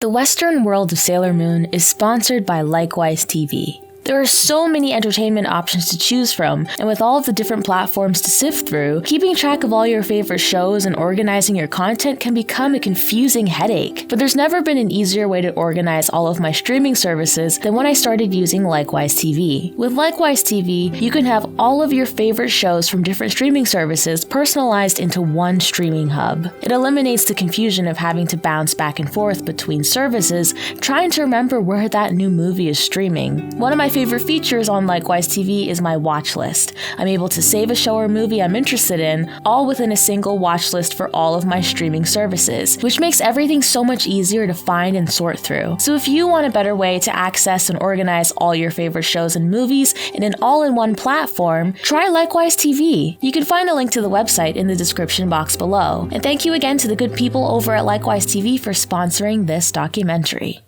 The Western world of Sailor Moon is sponsored by Likewise TV. There are so many entertainment options to choose from, and with all of the different platforms to sift through, keeping track of all your favorite shows and organizing your content can become a confusing headache. But there's never been an easier way to organize all of my streaming services than when I started using Likewise TV. With Likewise TV, you can have all of your favorite shows from different streaming services personalized into one streaming hub. It eliminates the confusion of having to bounce back and forth between services, trying to remember where that new movie is streaming. One of my favorite features on Likewise TV is my watch list. I'm able to save a show or movie I'm interested in, all within a single watch list for all of my streaming services, which makes everything so much easier to find and sort through. So if you want a better way to access and organize all your favorite shows and movies in an all-in-one platform, try Likewise TV. You can find a link to the website in the description box below. And thank you again to the good people over at Likewise TV for sponsoring this documentary.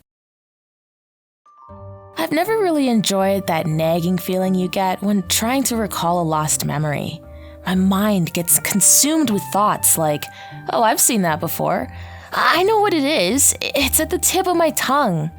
I've never really enjoyed that nagging feeling you get when trying to recall a lost memory. My mind gets consumed with thoughts like, oh, I've seen that before. I know what it is. It's at the tip of my tongue.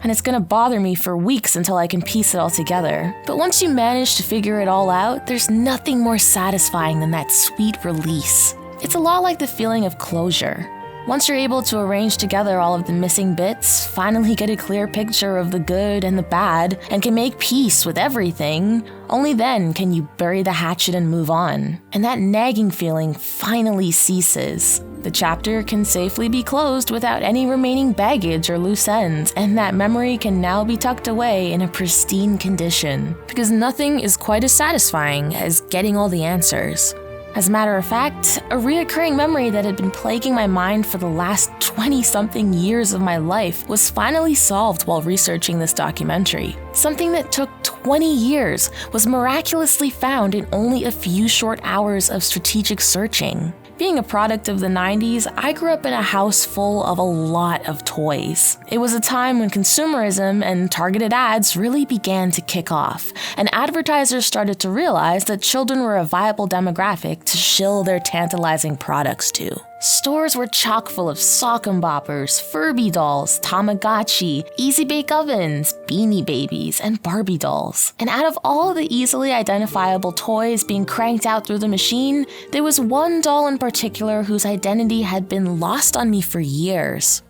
And it's gonna bother me for weeks until I can piece it all together. But once you manage to figure it all out, there's nothing more satisfying than that sweet release. It's a lot like the feeling of closure. Once you're able to arrange together all of the missing bits, finally get a clear picture of the good and the bad, and can make peace with everything, only then can you bury the hatchet and move on. And that nagging feeling finally ceases. The chapter can safely be closed without any remaining baggage or loose ends, and that memory can now be tucked away in a pristine condition. Because nothing is quite as satisfying as getting all the answers. As a matter of fact, a reoccurring memory that had been plaguing my mind for the last 20-something years of my life was finally solved while researching this documentary. Something that took 20 years was miraculously found in only a few short hours of strategic searching. Being a product of the 90s, I grew up in a house full of a lot of toys. It was a time when consumerism and targeted ads really began to kick off, and advertisers started to realize that children were a viable demographic to shill their tantalizing products to. Stores were chock full of sock and boppers, Furby dolls, Tamagotchi, Easy Bake Ovens, Beanie Babies, and Barbie dolls. And out of all the easily identifiable toys being cranked out through the machine, there was one doll in particular whose identity had been lost on me for years.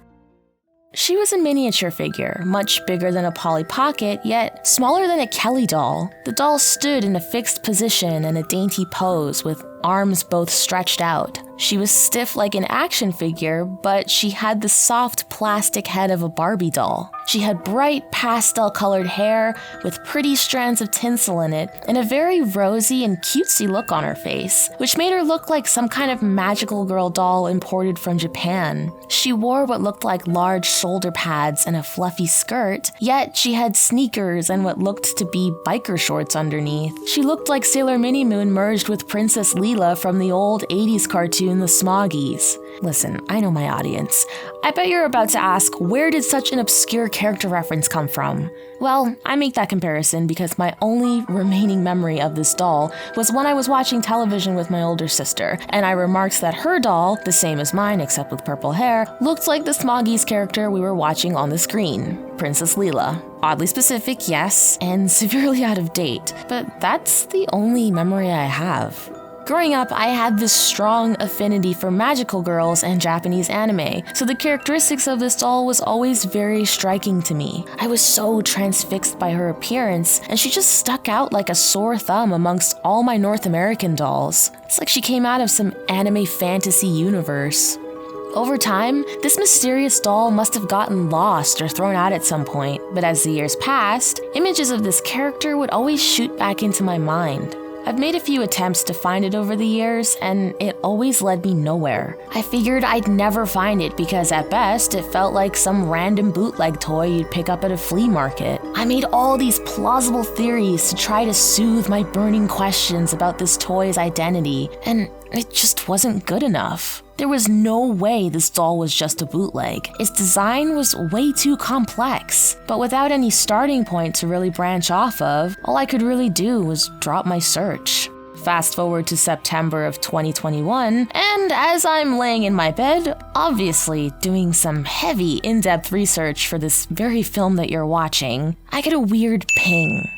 She was a miniature figure, much bigger than a Polly Pocket, yet smaller than a Kelly doll. The doll stood in a fixed position and a dainty pose with arms both stretched out. She was stiff like an action figure, but she had the soft plastic head of a Barbie doll. She had bright pastel-colored hair with pretty strands of tinsel in it, and a very rosy and cutesy look on her face, which made her look like some kind of magical girl doll imported from Japan. She wore what looked like large shoulder pads and a fluffy skirt, yet she had sneakers and what looked to be biker shorts underneath. She looked like Sailor Moon merged with Princess Leela from the old 80s cartoon The Smoggies. Listen, I know my audience. I bet you're about to ask, where did such an obscure character reference come from? Well, I make that comparison because my only remaining memory of this doll was when I was watching television with my older sister, and I remarked that her doll, the same as mine except with purple hair, looked like the Smoggies character we were watching on the screen, Princess Leela. Oddly specific, yes, and severely out of date, but that's the only memory I have. Growing up, I had this strong affinity for magical girls and Japanese anime, so the characteristics of this doll was always very striking to me. I was so transfixed by her appearance, and she just stuck out like a sore thumb amongst all my North American dolls. It's like she came out of some anime fantasy universe. Over time, this mysterious doll must have gotten lost or thrown out at some point, but as the years passed, images of this character would always shoot back into my mind. I've made a few attempts to find it over the years, and it always led me nowhere. I figured I'd never find it because at best, it felt like some random bootleg toy you'd pick up at a flea market. I made all these plausible theories to try to soothe my burning questions about this toy's identity, and it just wasn't good enough. There was no way this doll was just a bootleg. Its design was way too complex. But without any starting point to really branch off of, all I could really do was drop my search. Fast forward to September of 2021, and as I'm laying in my bed, obviously doing some heavy in-depth research for this very film that you're watching, I get a weird ping.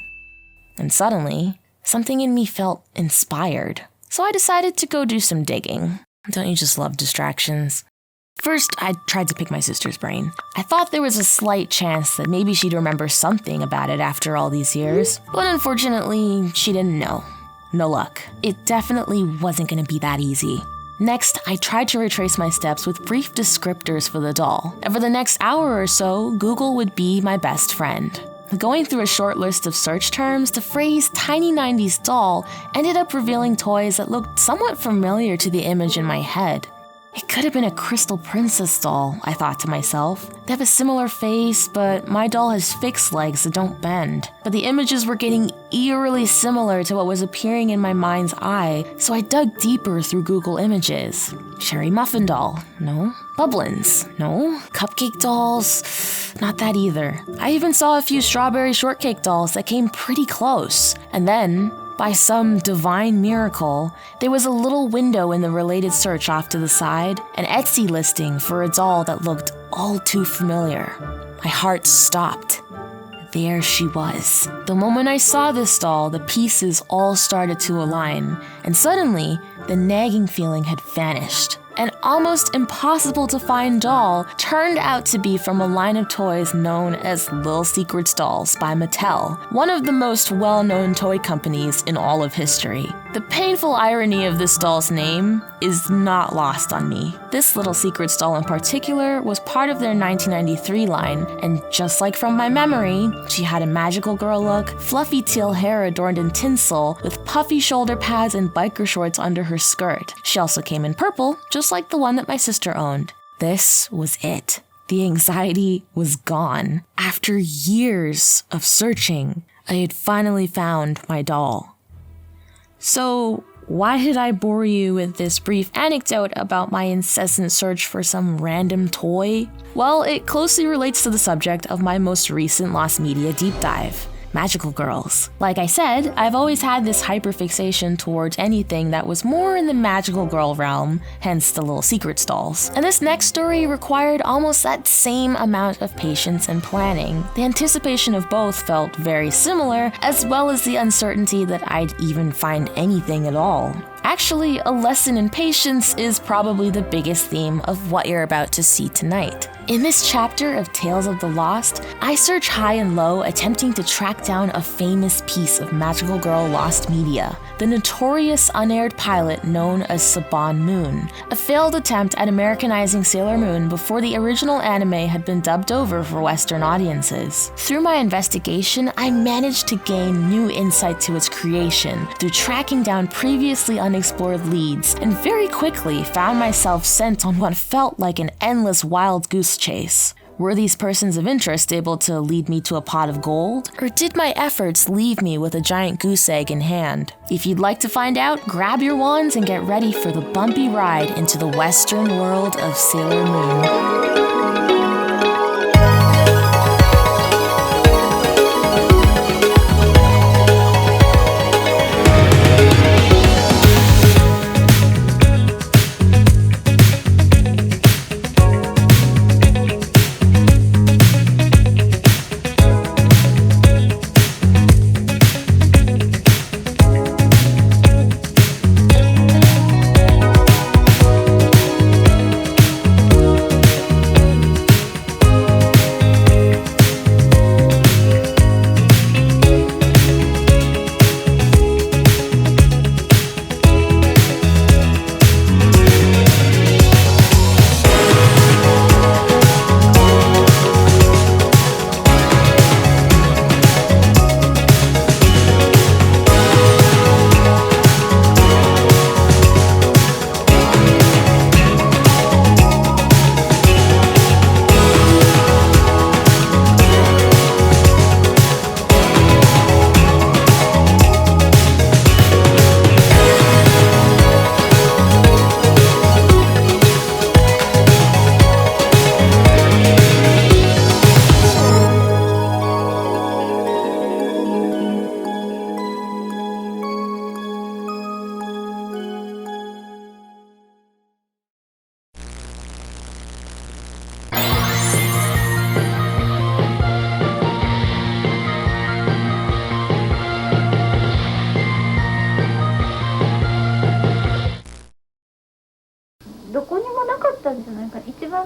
And suddenly, something in me felt inspired. So I decided to go do some digging. Don't you just love distractions? First, I tried to pick my sister's brain. I thought there was a slight chance that maybe she'd remember something about it after all these years, but unfortunately, she didn't know. No luck. It definitely wasn't going to be that easy. Next, I tried to retrace my steps with brief descriptors for the doll, and for the next hour or so, Google would be my best friend. Going through a short list of search terms, the phrase tiny 90s doll ended up revealing toys that looked somewhat familiar to the image in my head. It could have been a crystal princess doll, I thought to myself. They have a similar face, but my doll has fixed legs that don't bend. But the images were getting eerily similar to what was appearing in my mind's eye, so I dug deeper through Google Images. Cherry muffin doll? No. Bubblins? No. Cupcake dolls? Not that either. I even saw a few strawberry shortcake dolls that came pretty close. And then, by some divine miracle, there was a little window in the related search off to the side, an Etsy listing for a doll that looked all too familiar. My heart stopped. There she was. The moment I saw this doll, the pieces all started to align, and suddenly, the nagging feeling had vanished. An almost impossible to find doll turned out to be from a line of toys known as Little Secrets Dolls by Mattel, one of the most well-known toy companies in all of history. The painful irony of this doll's name is not lost on me. This Little Secrets doll in particular was part of their 1993 line, and just like from my memory, she had a magical girl look, fluffy teal hair adorned in tinsel, with puffy shoulder pads and biker shorts under her skirt. She also came in purple, just like the one that my sister owned. This was it. The anxiety was gone. After years of searching, I had finally found my doll. So, why did I bore you with this brief anecdote about my incessant search for some random toy? Well, it closely relates to the subject of my most recent Lost Media deep dive. Magical girls. Like I said, I've always had this hyperfixation towards anything that was more in the magical girl realm, hence the Little Secrets dolls. And this next story required almost that same amount of patience and planning. The anticipation of both felt very similar, as well as the uncertainty that I'd even find anything at all. Actually, a lesson in patience is probably the biggest theme of what you're about to see tonight. In this chapter of Tales of the Lost, I search high and low attempting to track down a famous piece of magical girl lost media, the notorious unaired pilot known as Saban Moon, a failed attempt at Americanizing Sailor Moon before the original anime had been dubbed over for Western audiences. Through my investigation, I managed to gain new insight to its creation through tracking down previously unexplored leads, and very quickly found myself sent on what felt like an endless wild goose chase. Were these persons of interest able to lead me to a pot of gold? Or did my efforts leave me with a giant goose egg in hand? If you'd like to find out, grab your wands and get ready for the bumpy ride into the western world of Sailor Moon.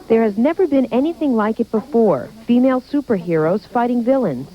There has never been anything like it before. Female superheroes fighting villains.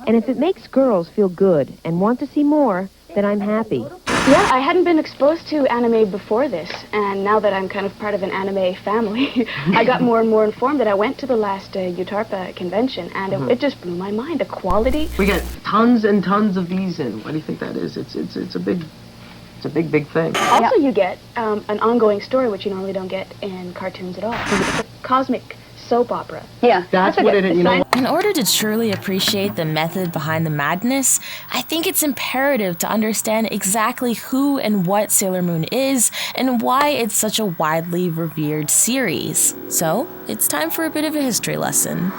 And if it makes girls feel good and want to see more, then I'm happy. Yeah, I hadn't been exposed to anime before this, and now that I'm kind of part of an anime family, I got more and more informed. That I went to the last Utarpa convention, and it just blew my mind. The quality. We get tons and tons of these in. What do you think that is? It's a big thing. Also, you get an ongoing story, which you normally don't get in cartoons at all. It's a cosmic soap opera. Yeah, that's what it is. You know. In order to truly appreciate the method behind the madness, I think it's imperative to understand exactly who and what Sailor Moon is and why it's such a widely revered series. So, it's time for a bit of a history lesson.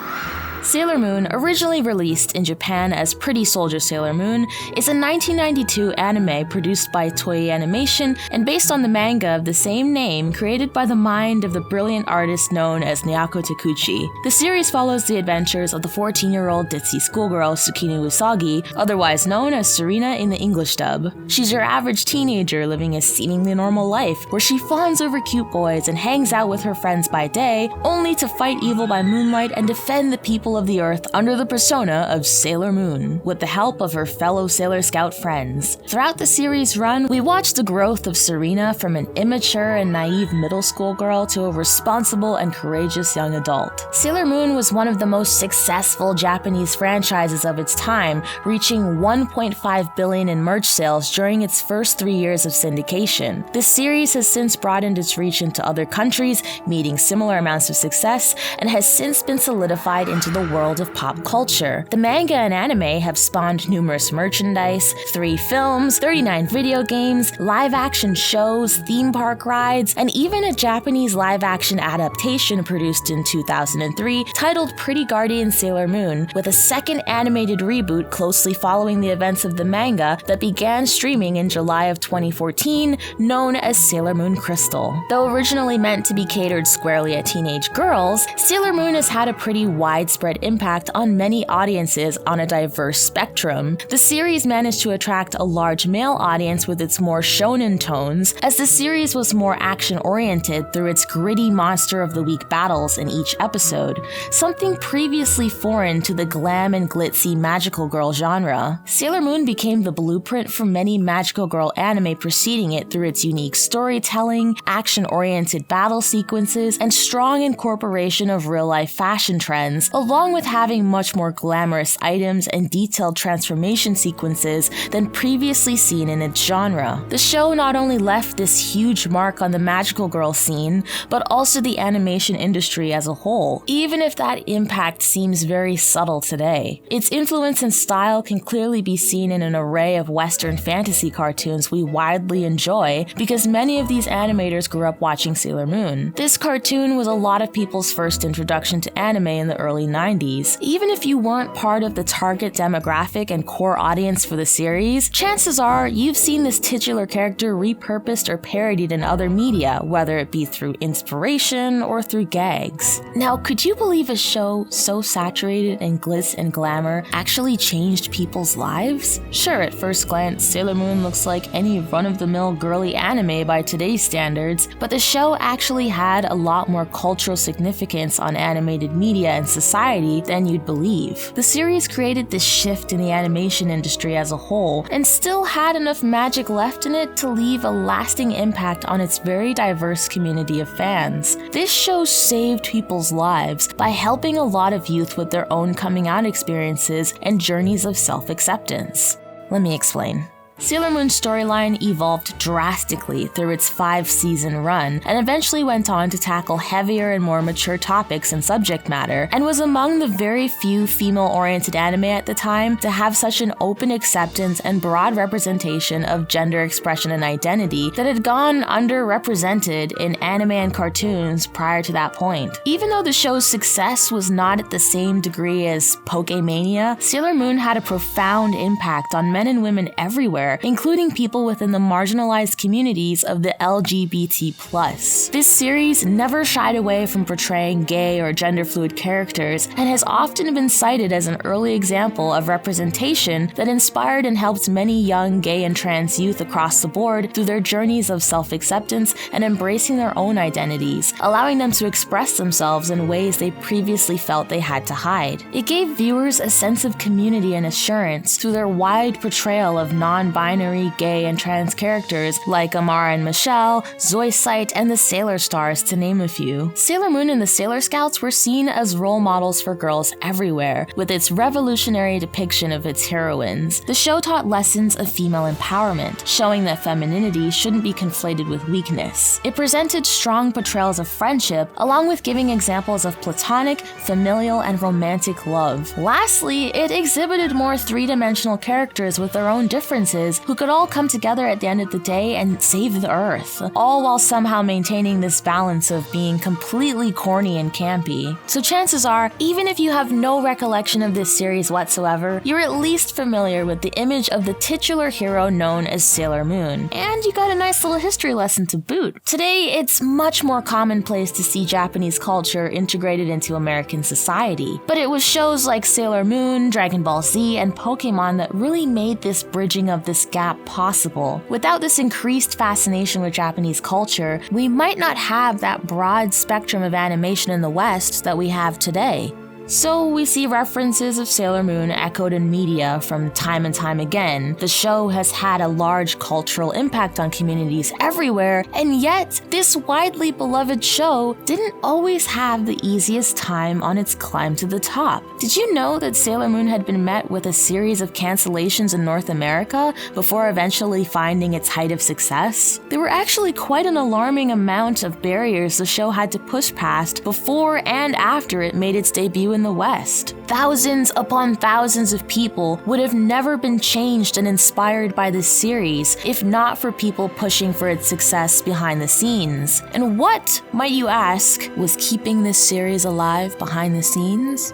Sailor Moon, originally released in Japan as Pretty Soldier Sailor Moon, is a 1992 anime produced by Toei Animation and based on the manga of the same name created by the mind of the brilliant artist known as Naoko Takeuchi. The series follows the adventures of the 14-year-old ditzy schoolgirl Tsukino Usagi, otherwise known as Serena in the English dub. She's your average teenager living a seemingly normal life, where she fawns over cute boys and hangs out with her friends by day, only to fight evil by moonlight and defend the people of the Earth under the persona of Sailor Moon, with the help of her fellow Sailor Scout friends. Throughout the series' run, we watch the growth of Serena from an immature and naive middle school girl to a responsible and courageous young adult. Sailor Moon was one of the most successful Japanese franchises of its time, reaching 1.5 billion in merch sales during its first 3 years of syndication. The series has since broadened its reach into other countries, meeting similar amounts of success, and has since been solidified into the world of pop culture. The manga and anime have spawned numerous merchandise, 3 films, 39 video games, live-action shows, theme park rides, and even a Japanese live-action adaptation produced in 2003 titled Pretty Guardian Sailor Moon, with a second animated reboot closely following the events of the manga that began streaming in July of 2014, known as Sailor Moon Crystal. Though originally meant to be catered squarely at teenage girls, Sailor Moon has had a pretty widespread impact on many audiences on a diverse spectrum. The series managed to attract a large male audience with its more shonen tones, as the series was more action-oriented through its gritty monster of the week battles in each episode, something previously foreign to the glam and glitzy magical girl genre. Sailor Moon became the blueprint for many magical girl anime preceding it through its unique storytelling, action-oriented battle sequences, and strong incorporation of real-life fashion trends, along with having much more glamorous items and detailed transformation sequences than previously seen in its genre. The show not only left this huge mark on the magical girl scene, but also the animation industry as a whole, even if that impact seems very subtle today. Its influence and style can clearly be seen in an array of Western fantasy cartoons we widely enjoy because many of these animators grew up watching Sailor Moon. This cartoon was a lot of people's first introduction to anime in the early 90s. Even if you weren't part of the target demographic and core audience for the series, chances are you've seen this titular character repurposed or parodied in other media, whether it be through inspiration or through gags. Now, could you believe a show so saturated in glitz and glamour actually changed people's lives? Sure, at first glance, Sailor Moon looks like any run-of-the-mill girly anime by today's standards, but the show actually had a lot more cultural significance on animated media and society than you'd believe. The series created this shift in the animation industry as a whole, and still had enough magic left in it to leave a lasting impact on its very diverse community of fans. This show saved people's lives by helping a lot of youth with their own coming out experiences and journeys of self-acceptance. Let me explain. Sailor Moon's storyline evolved drastically through its 5-season run, and eventually went on to tackle heavier and more mature topics and subject matter, and was among the very few female-oriented anime at the time to have such an open acceptance and broad representation of gender expression and identity that had gone underrepresented in anime and cartoons prior to that point. Even though the show's success was not at the same degree as Pokemania, Sailor Moon had a profound impact on men and women everywhere everywhere, including people within the marginalized communities of the LGBT+. This series never shied away from portraying gay or gender-fluid characters and has often been cited as an early example of representation that inspired and helped many young gay and trans youth across the board through their journeys of self-acceptance and embracing their own identities, allowing them to express themselves in ways they previously felt they had to hide. It gave viewers a sense of community and assurance through their wide portrayal of non-binary, gay, and trans characters like Amara and Michelle, Zoisite, and the Sailor Stars, to name a few. Sailor Moon and the Sailor Scouts were seen as role models for girls everywhere, with its revolutionary depiction of its heroines. The show taught lessons of female empowerment, showing that femininity shouldn't be conflated with weakness. It presented strong portrayals of friendship, along with giving examples of platonic, familial, and romantic love. Lastly, it exhibited more three-dimensional characters with their own differences who could all come together at the end of the day and save the Earth, all while somehow maintaining this balance of being completely corny and campy. So chances are, even if you have no recollection of this series whatsoever, you're at least familiar with the image of the titular hero known as Sailor Moon, and you got a nice little history lesson to boot. Today, it's much more commonplace to see Japanese culture integrated into American society, but it was shows like Sailor Moon, Dragon Ball Z, and Pokemon that really made this bridging of this gap possible. Without this increased fascination with Japanese culture, we might not have that broad spectrum of animation in the West that we have today. So we see references of Sailor Moon echoed in media from time and time again. The show has had a large cultural impact on communities everywhere, and yet this widely beloved show didn't always have the easiest time on its climb to the top. Did you know that Sailor Moon had been met with a series of cancellations in North America before eventually finding its height of success? There were actually quite an alarming amount of barriers the show had to push past before and after it made its debut in the West. Thousands upon thousands of people would have never been changed and inspired by this series if not for people pushing for its success behind the scenes. And what, might you ask, was keeping this series alive behind the scenes?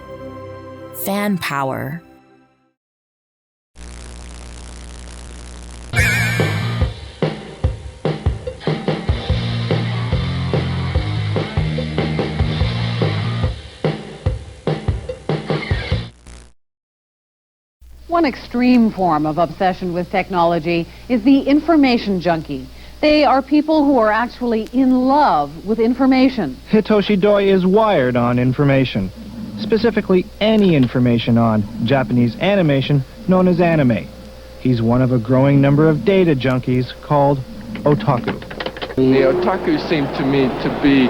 Fan power. One extreme form of obsession with technology is the information junkie. They are people who are actually in love with information. Hitoshi Doi is wired on information, specifically any information on Japanese animation known as anime. He's one of a growing number of data junkies called Otaku. The Otaku seem to me to be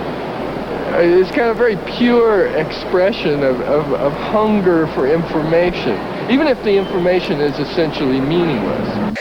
it's kind of a very pure expression of hunger for information, even if the information is essentially meaningless.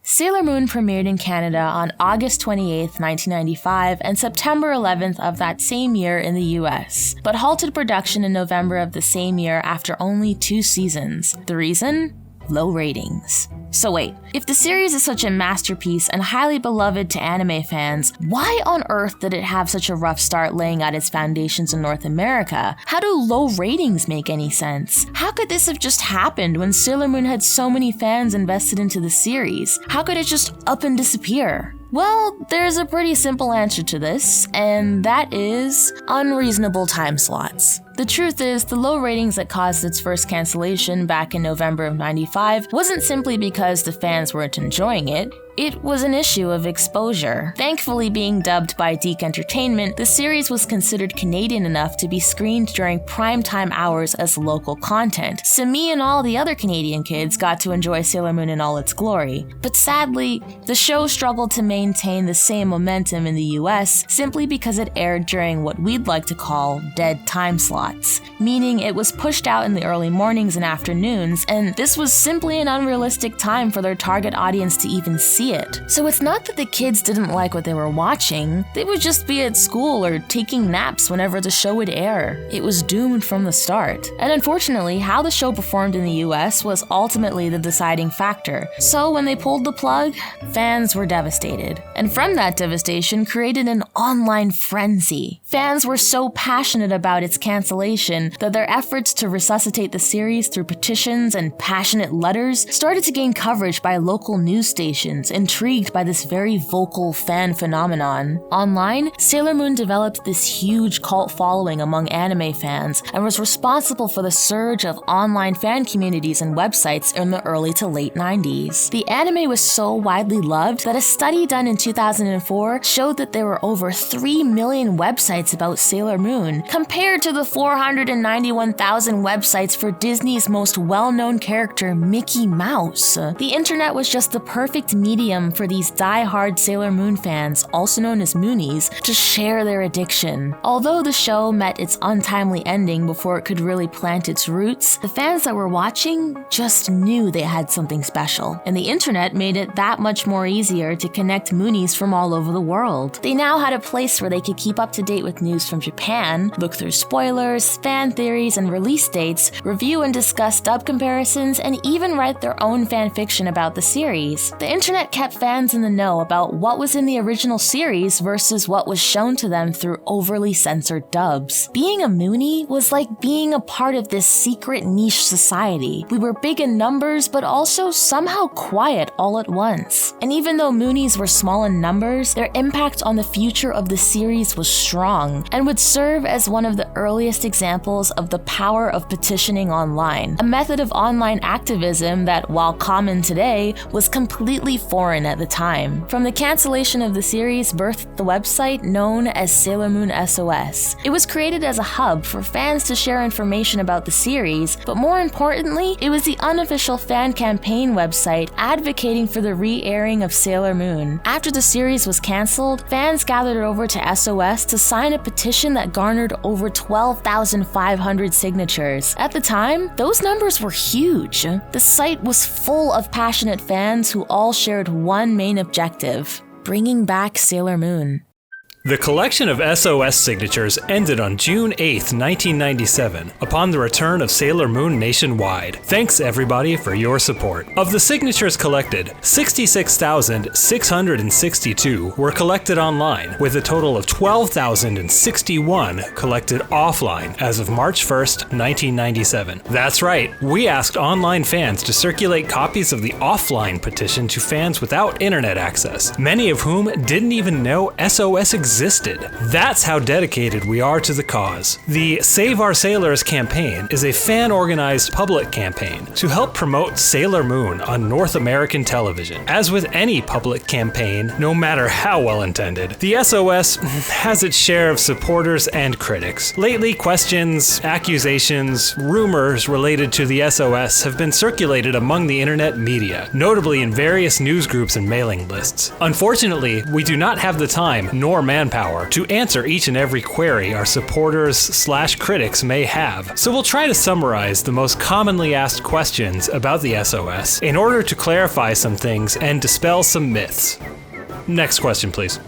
Sailor Moon premiered in Canada on August 28, 1995, and September 11th of that same year in the US, but halted production in November of the same year after only 2 seasons. The reason? Low ratings. So wait, if the series is such a masterpiece and highly beloved to anime fans, why on earth did it have such a rough start laying out its foundations in North America? How do low ratings make any sense? How could this have just happened when Sailor Moon had so many fans invested into the series? How could it just up and disappear? Well, there's a pretty simple answer to this, and that is unreasonable time slots. The truth is, the low ratings that caused its first cancellation back in November of '95 wasn't simply because the fans weren't enjoying it. It was an issue of exposure. Thankfully, being dubbed by Deke Entertainment, the series was considered Canadian enough to be screened during primetime hours as local content, so me and all the other Canadian kids got to enjoy Sailor Moon in all its glory. But sadly, the show struggled to maintain the same momentum in the US simply because it aired during what we'd like to call dead time slots, meaning it was pushed out in the early mornings and afternoons, and this was simply an unrealistic time for their target audience to even see it. So it's not that the kids didn't like what they were watching, they would just be at school or taking naps whenever the show would air. It was doomed from the start. And unfortunately, how the show performed in the US was ultimately the deciding factor. So when they pulled the plug, fans were devastated. And from that devastation created an online frenzy. Fans were so passionate about its cancellation cancellation that their efforts to resuscitate the series through petitions and passionate letters started to gain coverage by local news stations intrigued by this very vocal fan phenomenon. Online, Sailor Moon developed this huge cult following among anime fans and was responsible for the surge of online fan communities and websites in the early to late 90s. The anime was so widely loved that a study done in 2004 showed that there were over 3 million websites about Sailor Moon, compared to the 491,000 websites for Disney's most well-known character, Mickey Mouse. The internet was just the perfect medium for these die-hard Sailor Moon fans, also known as moonies, to share their addiction. Although the show met its untimely ending before it could really plant its roots, the fans that were watching just knew they had something special, and the internet made it that much more easier to connect moonies from all over the world. They now had a place where they could keep up to date with news from Japan, look through spoilers, fan theories and release dates, review and discuss dub comparisons, and even write their own fan fiction about the series. The internet kept fans in the know about what was in the original series versus what was shown to them through overly censored dubs. Being a moonie was like being a part of this secret niche society. We were big in numbers, but also somehow quiet all at once. And even though moonies were small in numbers, their impact on the future of the series was strong, and would serve as one of the earliest examples of the power of petitioning online, a method of online activism that, while common today, was completely foreign at the time. From the cancellation of the series birthed the website known as Sailor Moon SOS. It was created as a hub for fans to share information about the series, but more importantly, it was the unofficial fan campaign website advocating for the re-airing of Sailor Moon. After the series was cancelled, fans gathered over to SOS to sign a petition that garnered over 12,500 signatures. At the time, those numbers were huge. The site was full of passionate fans who all shared one main objective: bringing back Sailor Moon. The collection of SOS signatures ended on June 8, 1997, upon the return of Sailor Moon nationwide. Thanks everybody for your support. Of the signatures collected, 66,662 were collected online, with a total of 12,061 collected offline as of March 1st, 1997. That's right, we asked online fans to circulate copies of the offline petition to fans without internet access, many of whom didn't even know SOS existed. That's how dedicated we are to the cause. The Save Our Sailors campaign is a fan-organized public campaign to help promote Sailor Moon on North American television. As with any public campaign, no matter how well-intended, the SOS has its share of supporters and critics. Lately, questions, accusations, rumors related to the SOS have been circulated among the internet media, notably in various news groups and mailing lists. Unfortunately, we do not have the time nor manpower to answer each and every query our supporters/critics may have, so we'll try to summarize the most commonly asked questions about the SOS in order to clarify some things and dispel some myths. Next question, please.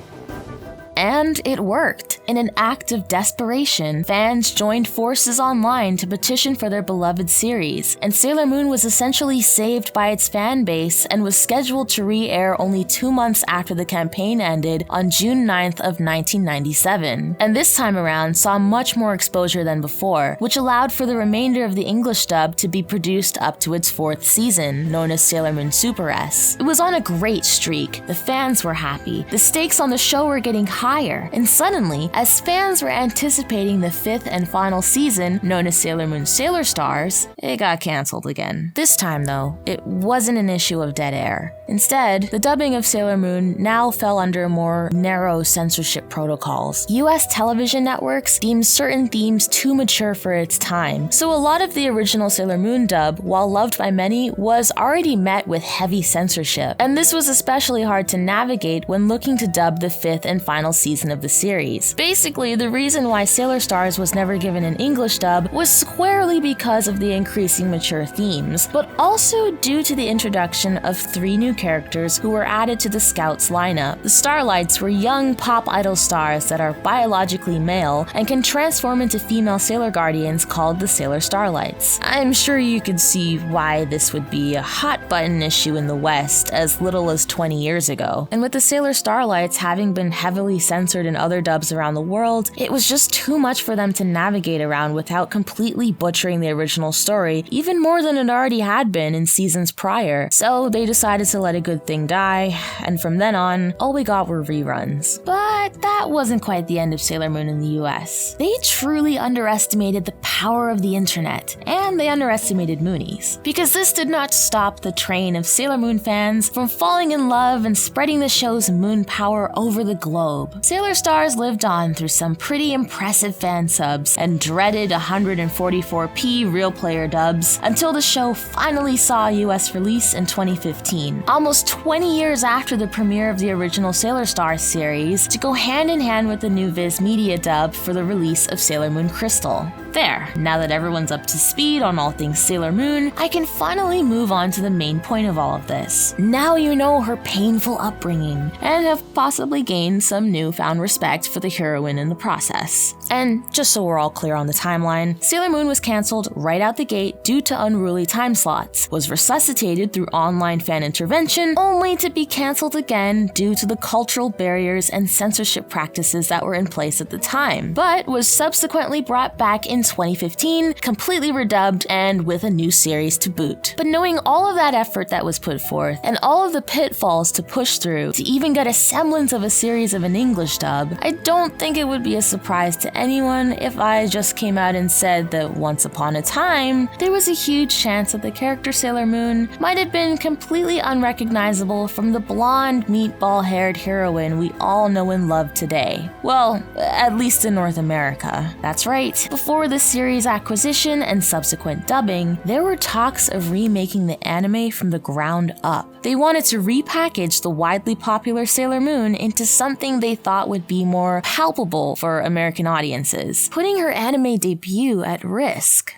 And it worked. In an act of desperation, fans joined forces online to petition for their beloved series, and Sailor Moon was essentially saved by its fan base and was scheduled to re-air only 2 months after the campaign ended on June 9th of 1997. And this time around saw much more exposure than before, which allowed for the remainder of the English dub to be produced up to its 4th season, known as Sailor Moon Super S. It was on a great streak, the fans were happy, the stakes on the show were getting higher, and suddenly, as fans were anticipating the 5th and final season, known as Sailor Moon Sailor Stars, it got cancelled again. This time though, it wasn't an issue of dead air. Instead, the dubbing of Sailor Moon now fell under more narrow censorship protocols. US television networks deemed certain themes too mature for its time, so a lot of the original Sailor Moon dub, while loved by many, was already met with heavy censorship. And this was especially hard to navigate when looking to dub the 5th and final season of the series. Basically, the reason why Sailor Stars was never given an English dub was squarely because of the increasing mature themes, but also due to the introduction of 3 new characters who were added to the Scouts lineup. The Starlights were young pop idol stars that are biologically male and can transform into female Sailor Guardians called the Sailor Starlights. I'm sure you could see why this would be a hot-button issue in the West as little as 20 years ago. And with the Sailor Starlights having been heavily censored in other dubs around the world, it was just too much for them to navigate around without completely butchering the original story, even more than it already had been in seasons prior. So they decided to let a good thing die, and from then on, all we got were reruns. But that wasn't quite the end of Sailor Moon in the US. They truly underestimated the power of the internet, and they underestimated moonies. Because this did not stop the train of Sailor Moon fans from falling in love and spreading the show's moon power over the globe. Sailor Stars lived on through some pretty impressive fan subs and dreaded 144p real player dubs until the show finally saw a US release in 2015, almost 20 years after the premiere of the original Sailor Stars series, to go hand in hand with the new Viz Media dub for the release of Sailor Moon Crystal. There, now that everyone's up to speed on all things Sailor Moon, I can finally move on to the main point of all of this. Now you know her painful upbringing, and have possibly gained some newfound respect for the heroine in the process. And just so we're all clear on the timeline, Sailor Moon was cancelled right out the gate due to unruly time slots, was resuscitated through online fan intervention, only to be cancelled again due to the cultural barriers and censorship practices that were in place at the time, but was subsequently brought back in 2015, completely redubbed and with a new series to boot. But knowing all of that effort that was put forth, and all of the pitfalls to push through to even get a semblance of a series of an English dub, I don't think it would be a surprise to anyone if I just came out and said that once upon a time, there was a huge chance that the character Sailor Moon might have been completely unrecognizable from the blonde, meatball-haired heroine we all know and love today. Well, at least in North America. That's right, before the series acquisition and subsequent dubbing, there were talks of remaking the anime from the ground up. They wanted to repackage the widely popular Sailor Moon into something they thought would be more palpable for American audiences, putting her anime debut at risk.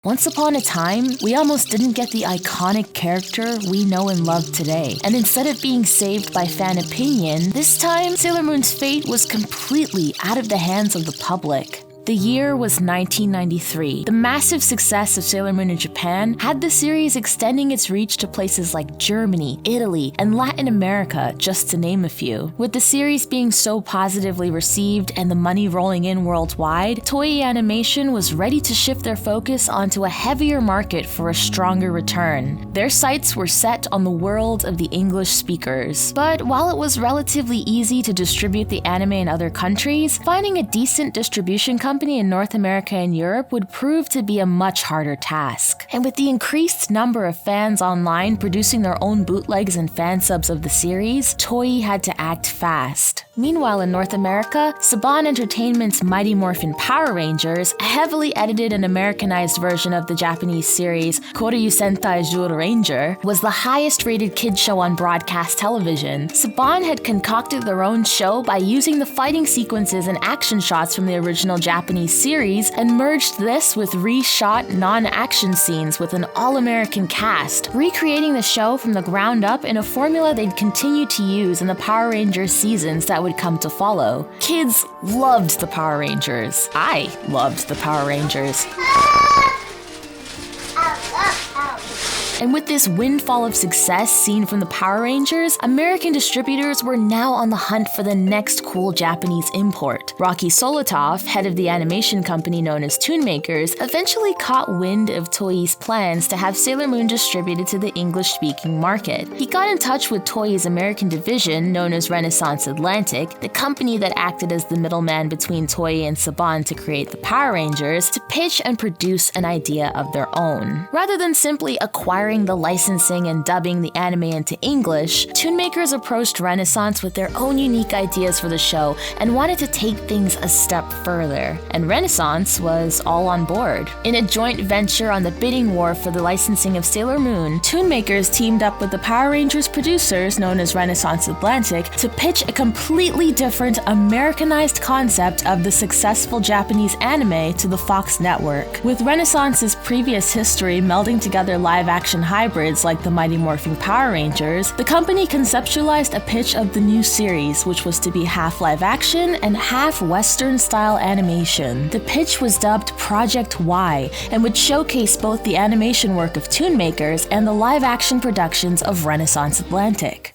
Once upon a time, we almost didn't get the iconic character we know and love today. And instead of being saved by fan opinion, this time Sailor Moon's fate was completely out of the hands of the public. The year was 1993. The massive success of Sailor Moon in Japan had the series extending its reach to places like Germany, Italy, and Latin America, just to name a few. With the series being so positively received and the money rolling in worldwide, Toei Animation was ready to shift their focus onto a heavier market for a stronger return. Their sights were set on the world of the English speakers. But while it was relatively easy to distribute the anime in other countries, finding a decent distribution company in North America and Europe would prove to be a much harder task. And with the increased number of fans online producing their own bootlegs and fan subs of the series, Toei had to act fast. Meanwhile, in North America, Saban Entertainment's Mighty Morphin Power Rangers, a heavily edited and Americanized version of the Japanese series Koryu Sentai Jewel Ranger, was the highest rated kids show on broadcast television. Saban had concocted their own show by using the fighting sequences and action shots from the original Japanese series and merged this with reshot non-action scenes with an all-American cast, recreating the show from the ground up in a formula they'd continue to use in the Power Rangers seasons that would come to follow. Kids loved the Power Rangers. I loved the Power Rangers. And with this windfall of success seen from the Power Rangers, American distributors were now on the hunt for the next cool Japanese import. Rocky Solotov, head of the animation company known as Toonmakers, eventually caught wind of Toei's plans to have Sailor Moon distributed to the English-speaking market. He got in touch with Toei's American division, known as Renaissance Atlantic, the company that acted as the middleman between Toei and Saban to create the Power Rangers, to pitch and produce an idea of their own. Rather than simply acquiring securing the licensing and dubbing the anime into English, Toonmakers approached Renaissance with their own unique ideas for the show and wanted to take things a step further. And Renaissance was all on board. In a joint venture on the bidding war for the licensing of Sailor Moon, Toonmakers teamed up with the Power Rangers producers, known as Renaissance Atlantic, to pitch a completely different Americanized concept of the successful Japanese anime to the Fox network. With Renaissance's previous history melding together live-action hybrids like the Mighty Morphin Power Rangers, the company conceptualized a pitch of the new series, which was to be half live-action and half Western-style animation. The pitch was dubbed Project Y and would showcase both the animation work of Toonmakers and the live-action productions of Renaissance Atlantic.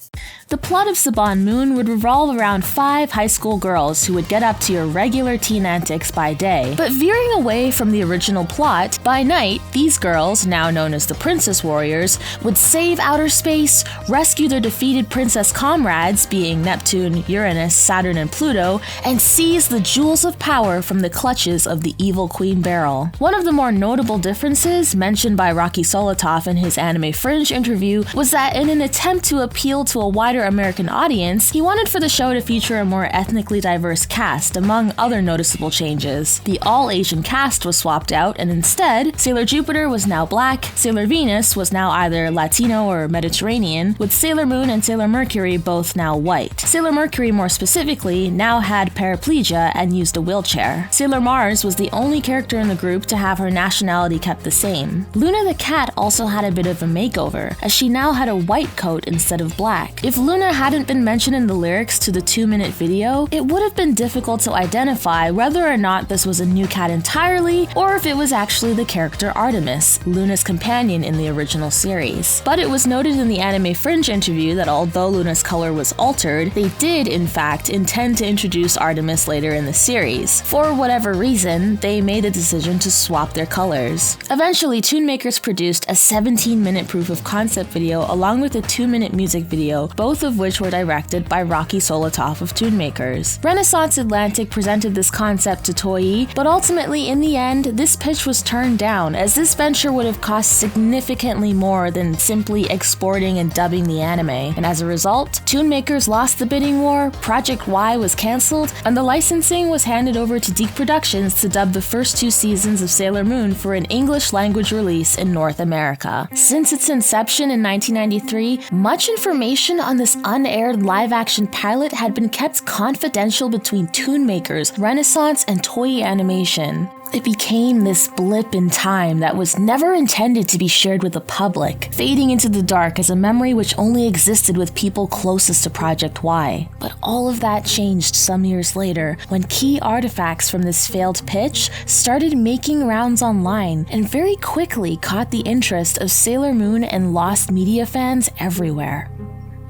The plot of Saban Moon would revolve around 5 high school girls who would get up to your regular teen antics by day, but veering away from the original plot, by night, these girls, now known as the Princess Warriors, would save outer space, rescue their defeated princess comrades, being Neptune, Uranus, Saturn, and Pluto, and seize the jewels of power from the clutches of the evil Queen Beryl. One of the more notable differences, mentioned by Rocky Solotov in his Anime Fringe interview, was that in an attempt to appeal to a wider American audience, he wanted for the show to feature a more ethnically diverse cast, among other noticeable changes. The all-Asian cast was swapped out, and instead, Sailor Jupiter was now black, Sailor Venus was now either Latino or Mediterranean, with Sailor Moon and Sailor Mercury both now white. Sailor Mercury, more specifically, now had paraplegia and used a wheelchair. Sailor Mars was the only character in the group to have her nationality kept the same. Luna the cat also had a bit of a makeover, as she now had a white coat instead of black. If Luna hadn't been mentioned in the lyrics to the 2-minute video, it would have been difficult to identify whether or not this was a new cat entirely, or if it was actually the character Artemis, Luna's companion in the original series. But it was noted in the Anime Fringe interview that although Luna's color was altered, they did, in fact, intend to introduce Artemis later in the series. For whatever reason, they made the decision to swap their colors. Eventually, Toonmakers produced a 17-minute proof of concept video along with a 2-minute music video, both of which were directed by Rocky Solotov of Toonmakers. Renaissance Atlantic presented this concept to Toei, but ultimately, in the end, this pitch was turned down, as this venture would have cost significantly more than simply exporting and dubbing the anime, and as a result, Toonmakers lost the bidding war, Project Y was cancelled, and the licensing was handed over to Deke Productions to dub the first 2 seasons of Sailor Moon for an English-language release in North America. Since its inception in 1993, much information on this unaired live-action pilot had been kept confidential between Toonmakers, Renaissance, and Toei Animation. It became this blip in time that was never intended to be shared with the public, fading into the dark as a memory which only existed with people closest to Project Y. But all of that changed some years later when key artifacts from this failed pitch started making rounds online and very quickly caught the interest of Sailor Moon and Lost Media fans everywhere.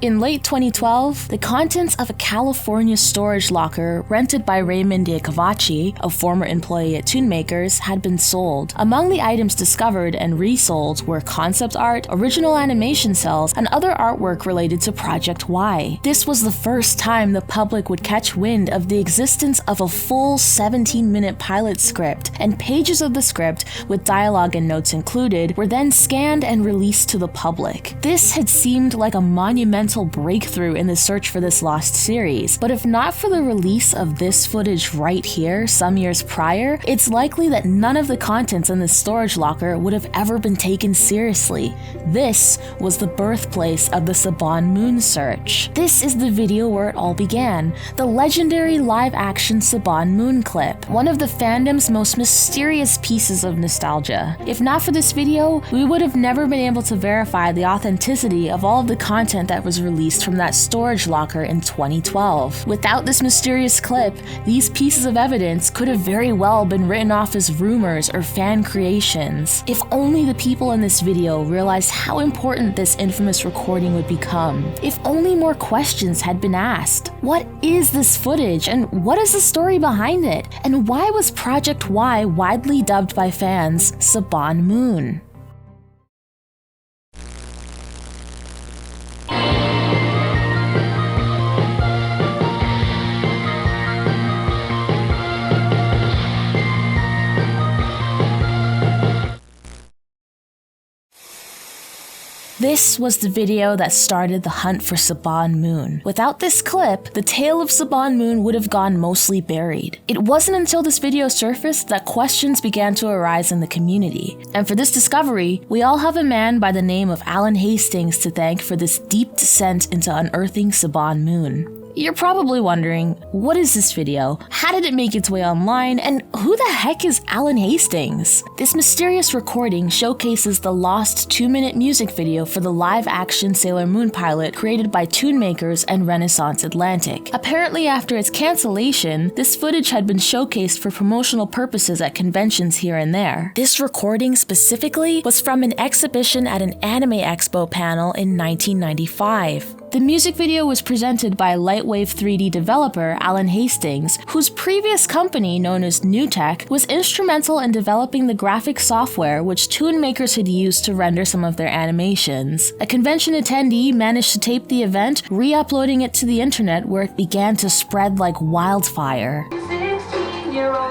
In late 2012, the contents of a California storage locker rented by Raymond Diacavaci, a former employee at Toonmakers, had been sold. Among the items discovered and resold were concept art, original animation cells, and other artwork related to Project Y. This was the first time the public would catch wind of the existence of a full 17-minute pilot script, and pages of the script, with dialogue and notes included, were then scanned and released to the public. This had seemed like a monumental breakthrough in the search for this lost series, but if not for the release of this footage right here some years prior, it's likely that none of the contents in this storage locker would have ever been taken seriously. This was the birthplace of the Saban Moon search. This is the video where it all began, the legendary live-action Saban Moon clip, one of the fandom's most mysterious pieces of nostalgia. If not for this video, we would have never been able to verify the authenticity of all of the content that was released from that storage locker in 2012. Without this mysterious clip, these pieces of evidence could have very well been written off as rumors or fan creations. If only the people in this video realized how important this infamous recording would become. If only more questions had been asked. What is this footage, and what is the story behind it? And why was Project Y widely dubbed by fans Saban Moon? This was the video that started the hunt for Saban Moon. Without this clip, the tale of Saban Moon would have gone mostly buried. It wasn't until this video surfaced that questions began to arise in the community. And for this discovery, we all have a man by the name of Alan Hastings to thank for this deep descent into unearthing Saban Moon. You're probably wondering, what is this video? How did it make its way online? And who the heck is Alan Hastings? This mysterious recording showcases the lost 2-minute music video for the live-action Sailor Moon pilot created by Toonmakers and Renaissance Atlantic. Apparently, after its cancellation, this footage had been showcased for promotional purposes at conventions here and there. This recording specifically was from an exhibition at an Anime Expo panel in 1995. The music video was presented by Lightwave 3D developer Alan Hastings, whose previous company, known as NewTek, was instrumental in developing the graphic software which Toonmakers had used to render some of their animations. A convention attendee managed to tape the event, re-uploading it to the internet where it began to spread like wildfire. 16-year-old.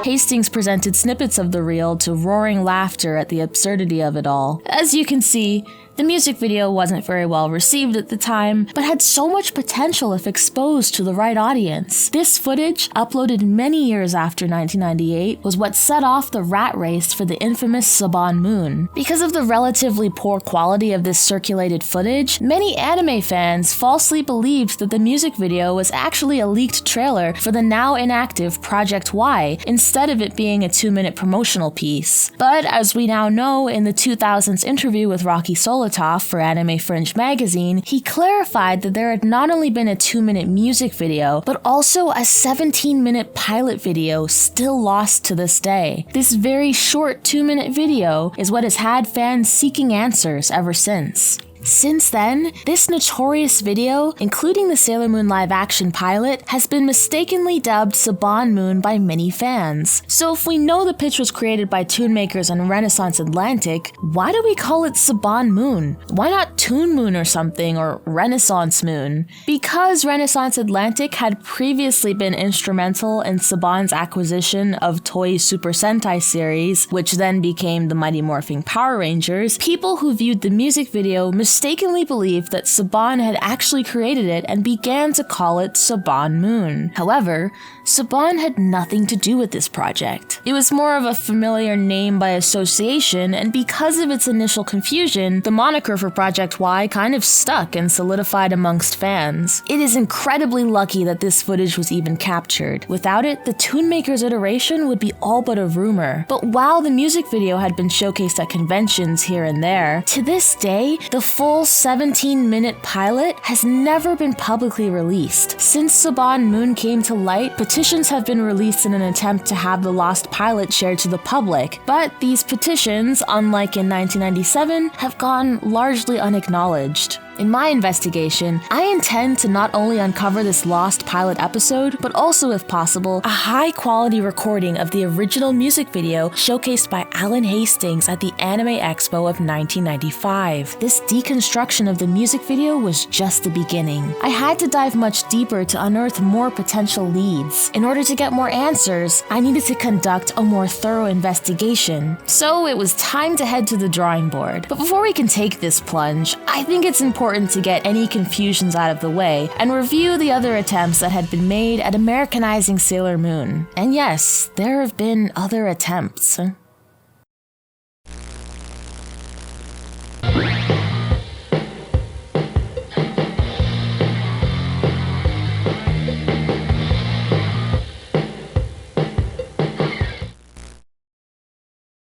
Hastings presented snippets of the reel to roaring laughter at the absurdity of it all. As you can see, the music video wasn't very well received at the time, but had so much potential if exposed to the right audience. This footage, uploaded many years after 1998, was what set off the rat race for the infamous Saban Moon. Because of the relatively poor quality of this circulated footage, many anime fans falsely believed that the music video was actually a leaked trailer for the now inactive Project Y, instead of it being a 2-minute promotional piece. But as we now know, in the 2000s interview with Rocky Solitaire for Anime Fringe magazine, he clarified that there had not only been a 2-minute music video, but also a 17-minute pilot video still lost to this day. This very short 2-minute video is what has had fans seeking answers ever since. Since then, this notorious video, including the Sailor Moon live-action pilot, has been mistakenly dubbed Saban Moon by many fans. So if we know the pitch was created by Toonmakers and Renaissance Atlantic, why do we call it Saban Moon? Why not Toon Moon or something, or Renaissance Moon? Because Renaissance Atlantic had previously been instrumental in Saban's acquisition of Toei's Super Sentai series, which then became the Mighty Morphin Power Rangers, people who viewed the music video mistakenly believed that Saban had actually created it and began to call it Saban Moon. However, Saban had nothing to do with this project. It was more of a familiar name by association, and because of its initial confusion, the moniker for Project Y kind of stuck and solidified amongst fans. It is incredibly lucky that this footage was even captured. Without it, the Toonmakers iteration would be all but a rumor. But while the music video had been showcased at conventions here and there, to this day, the full 17-minute pilot has never been publicly released. Since Saban Moon came to light, petitions have been released in an attempt to have the lost pilot shared to the public, but these petitions, unlike in 1997, have gone largely unacknowledged. In my investigation, I intend to not only uncover this lost pilot episode, but also, if possible, a high-quality recording of the original music video showcased by Alan Hastings at the Anime Expo of 1995. This deconstruction of the music video was just the beginning. I had to dive much deeper to unearth more potential leads. In order to get more answers, I needed to conduct a more thorough investigation. So it was time to head to the drawing board. But before we can take this plunge, I think it's important to get any confusions out of the way and review the other attempts that had been made at Americanizing Sailor Moon. And yes, there have been other attempts.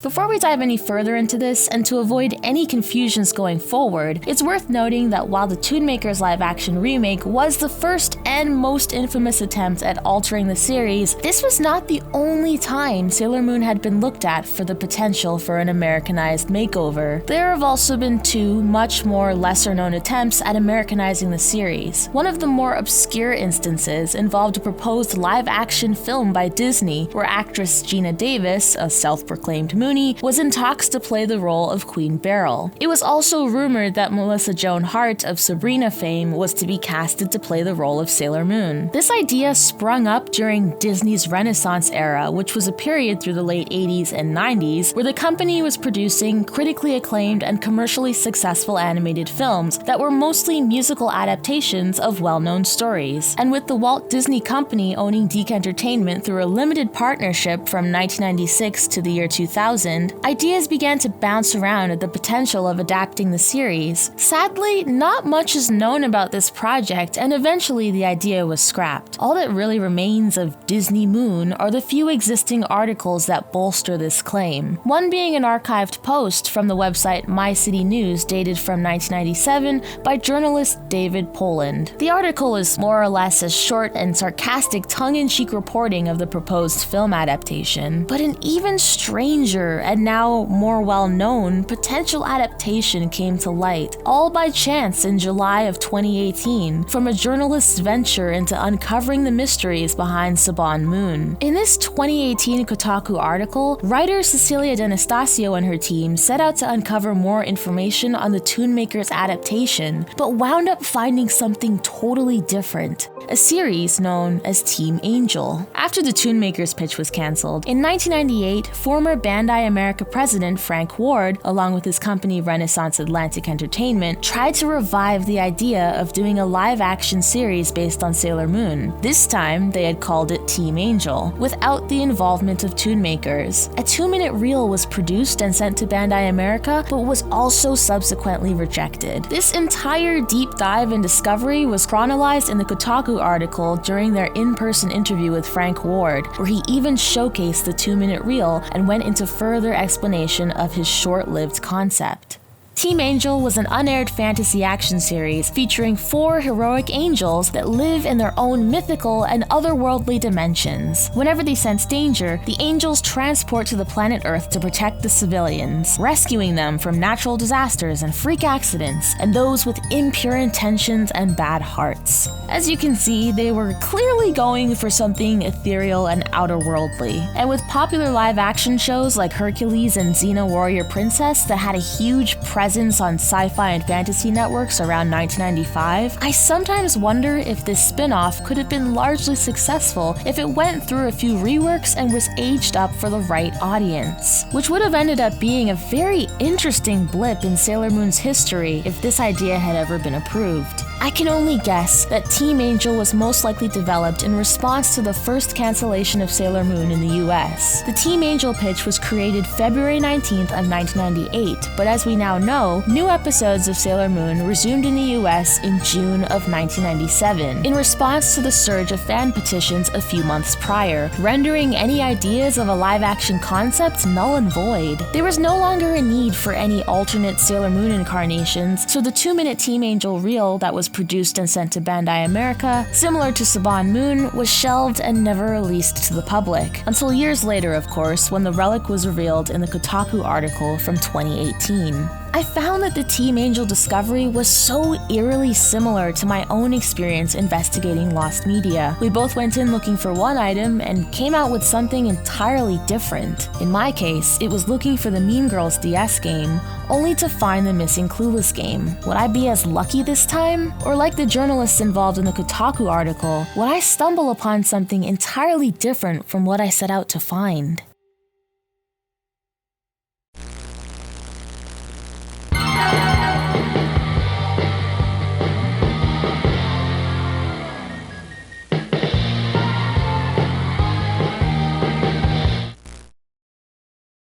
Before we dive any further into this, and to avoid any confusions going forward, it's worth noting that while the Toonmakers live-action remake was the first and most infamous attempt at altering the series, this was not the only time Sailor Moon had been looked at for the potential for an Americanized makeover. There have also been two much more lesser-known attempts at Americanizing the series. One of the more obscure instances involved a proposed live-action film by Disney, where actress Gina Davis, a self-proclaimed moon Mooney was in talks to play the role of Queen Beryl. It was also rumored that Melissa Joan Hart of Sabrina fame was to be casted to play the role of Sailor Moon. This idea sprung up during Disney's Renaissance era, which was a period through the late 80s and 90s where the company was producing critically acclaimed and commercially successful animated films that were mostly musical adaptations of well-known stories. And with the Walt Disney Company owning Deke Entertainment through a limited partnership from 1996 to the year 2000, ideas began to bounce around at the potential of adapting the series. Sadly, not much is known about this project, and eventually the idea was scrapped. All that really remains of Disney Moon are the few existing articles that bolster this claim. One being an archived post from the website My City News dated from 1997 by journalist David Poland. The article is more or less a short and sarcastic tongue-in-cheek reporting of the proposed film adaptation, but an even stranger and now more well-known potential adaptation came to light, all by chance in July of 2018, from a journalist's venture into uncovering the mysteries behind Saban Moon. In this 2018 Kotaku article, writer Cecilia D'Anastasio and her team set out to uncover more information on the Toonmaker's adaptation, but wound up finding something totally different: a series known as Team Angel. After the Toonmaker's pitch was cancelled, in 1998, former Bandai America president Frank Ward, along with his company Renaissance Atlantic Entertainment, tried to revive the idea of doing a live-action series based on Sailor Moon. This time, they had called it Team Angel, without the involvement of Toonmakers. A 2-minute reel was produced and sent to Bandai America, but was also subsequently rejected. This entire deep dive and discovery was chronicled in the Kotaku article during their in-person interview with Frank Ward, where he even showcased the 2-minute reel and went into further explanation of his short-lived concept. Team Angel was an unaired fantasy action series featuring 4 heroic angels that live in their own mythical and otherworldly dimensions. Whenever they sense danger, the angels transport to the planet Earth to protect the civilians, rescuing them from natural disasters and freak accidents, and those with impure intentions and bad hearts. As you can see, they were clearly going for something ethereal and outerworldly. And with popular live-action shows like Hercules and Xena Warrior Princess that had a huge presence on sci-fi and fantasy networks around 1995, I sometimes wonder if this spin-off could have been largely successful if it went through a few reworks and was aged up for the right audience, which would have ended up being a very interesting blip in Sailor Moon's history if this idea had ever been approved. I can only guess that Team Angel was most likely developed in response to the first cancellation of Sailor Moon in the US. The Team Angel pitch was created February 19th of 1998, but as we now know, new episodes of Sailor Moon resumed in the US in June of 1997, in response to the surge of fan petitions a few months prior, rendering any ideas of a live-action concept null and void. There was no longer a need for any alternate Sailor Moon incarnations, so the 2-minute Team Angel reel that was produced and sent to Bandai America, similar to Saban Moon, was shelved and never released to the public, until years later, of course, when the relic was revealed in the Kotaku article from 2018. I found that the Team Angel discovery was so eerily similar to my own experience investigating lost media. We both went in looking for one item and came out with something entirely different. In my case, it was looking for the Mean Girls DS game, only to find the missing Clueless game. Would I be as lucky this time? Or like the journalists involved in the Kotaku article, would I stumble upon something entirely different from what I set out to find?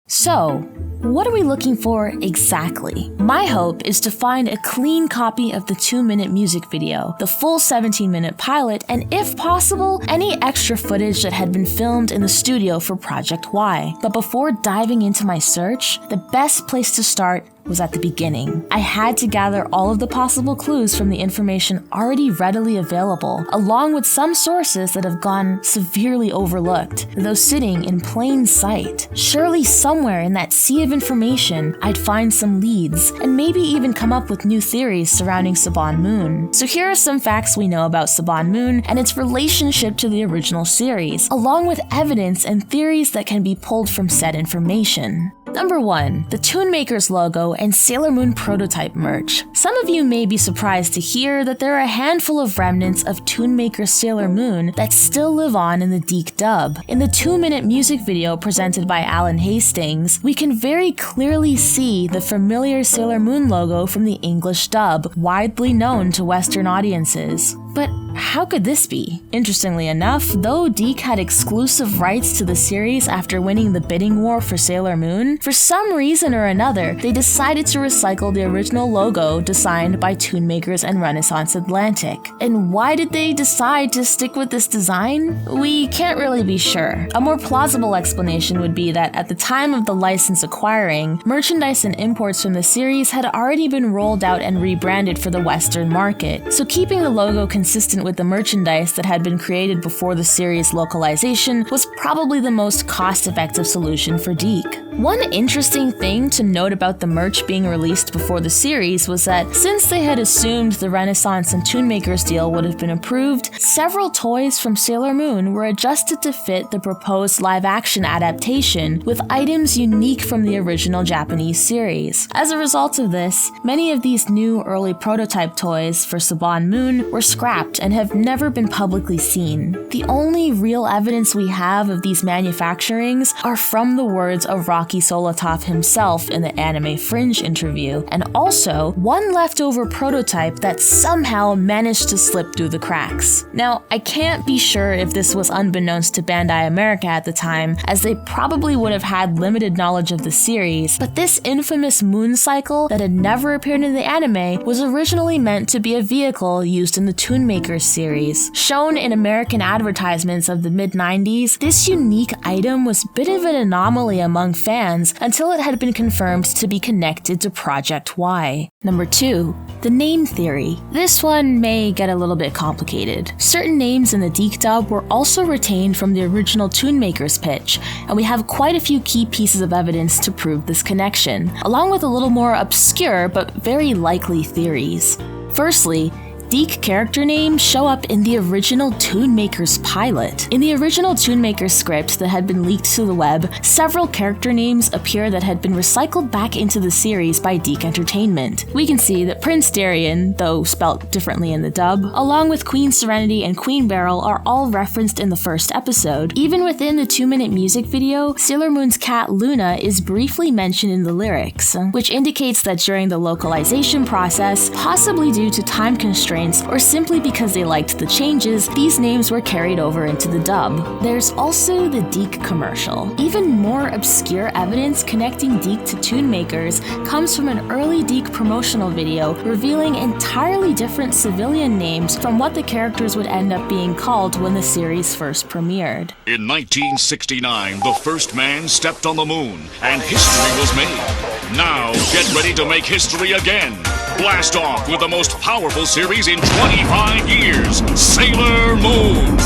So, what are we looking for exactly? My hope is to find a clean copy of the 2-minute music video, the full 17-minute pilot, and if possible, any extra footage that had been filmed in the studio for Project Y. But before diving into my search, the best place to start was at the beginning. I had to gather all of the possible clues from the information already readily available, along with some sources that have gone severely overlooked, though sitting in plain sight. Surely somewhere in that sea of information, I'd find some leads, and maybe even come up with new theories surrounding Saban Moon. So here are some facts we know about Saban Moon and its relationship to the original series, along with evidence and theories that can be pulled from said information. Number 1. The Toonmakers logo and Sailor Moon prototype merch. Some of you may be surprised to hear that there are a handful of remnants of Toonmakers Sailor Moon that still live on in the DiC dub. In the 2-minute music video presented by Alan Hastings, we can very clearly see the familiar Sailor Moon logo from the English dub, widely known to Western audiences. But how could this be? Interestingly enough, though DiC had exclusive rights to the series after winning the bidding war for Sailor Moon, for some reason or another, they decided to recycle the original logo designed by Toonmakers and Renaissance Atlantic. And why did they decide to stick with this design? We can't really be sure. A more plausible explanation would be that at the time of the license acquiring, merchandise and imports from the series had already been rolled out and rebranded for the Western market, so keeping the logo consistent with the merchandise that had been created before the series' localization was probably the most cost-effective solution for DiC. One interesting thing to note about the merch being released before the series was that since they had assumed the Renaissance and Toonmakers deal would have been approved, several toys from Sailor Moon were adjusted to fit the proposed live-action adaptation with items unique from the original Japanese series. As a result of this, many of these new early prototype toys for Saban Moon were scrapped and have never been publicly seen. The only real evidence we have of these manufacturings are from the words of Rocky Solotov himself in the Anime Fringe interview, and also one leftover prototype that somehow managed to slip through the cracks. Now, I can't be sure if this was unbeknownst to Bandai America at the time, as they probably would have had limited knowledge of the series, but this infamous moon cycle that had never appeared in the anime was originally meant to be a vehicle used in the Toonmakers series. Shown in American advertisements of the mid-90s, this unique item was a bit of an anomaly among fans until it had been confirmed to be connected to Project Y. Number 2. The name theory. This one may get a little bit complicated. Certain names in the DiC dub were also retained from the original Toonmakers pitch, and we have quite a few key pieces of evidence to prove this connection, along with a little more obscure but very likely theories. Firstly, DiC character names show up in the original Toonmakers pilot. In the original Toonmakers script that had been leaked to the web, several character names appear that had been recycled back into the series by DiC Entertainment. We can see that Prince Darien, though spelt differently in the dub, along with Queen Serenity and Queen Beryl are all referenced in the first episode. Even within the 2-minute music video, Sailor Moon's cat Luna is briefly mentioned in the lyrics, which indicates that during the localization process, possibly due to time constraints or simply because they liked the changes, these names were carried over into the dub. There's also the DiC commercial. Even more obscure evidence connecting DiC to Toonmakers comes from an early DiC promotional video revealing entirely different civilian names from what the characters would end up being called when the series first premiered. In 1969, the first man stepped on the moon, and history was made. Now, get ready to make history again. Blast off with the most powerful series in 25 years, Sailor Moon.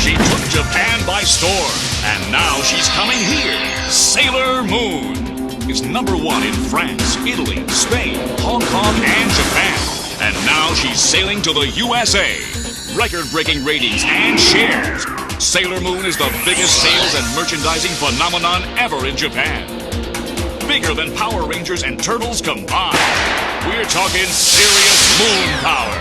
She took Japan by storm, and now she's coming here. Sailor Moon is #1 in France, Italy, Spain, Hong Kong, and Japan. And now she's sailing to the USA. Record-breaking ratings and shares. Sailor Moon is the biggest sales and merchandising phenomenon ever in Japan. Bigger than Power Rangers and Turtles combined. We're talking serious moon power.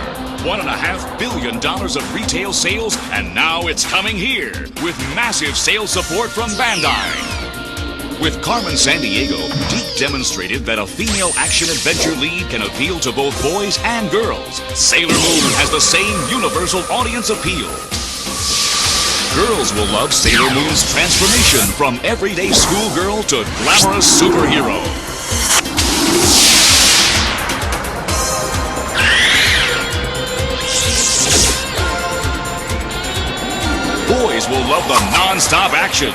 $1.5 billion of retail sales, and now it's coming here with massive sales support from Bandai. With Carmen Sandiego, DiC demonstrated that a female action-adventure lead can appeal to both boys and girls. Sailor Moon has the same universal audience appeal. Girls will love Sailor Moon's transformation from everyday schoolgirl to glamorous superhero. Boys will love the non-stop action.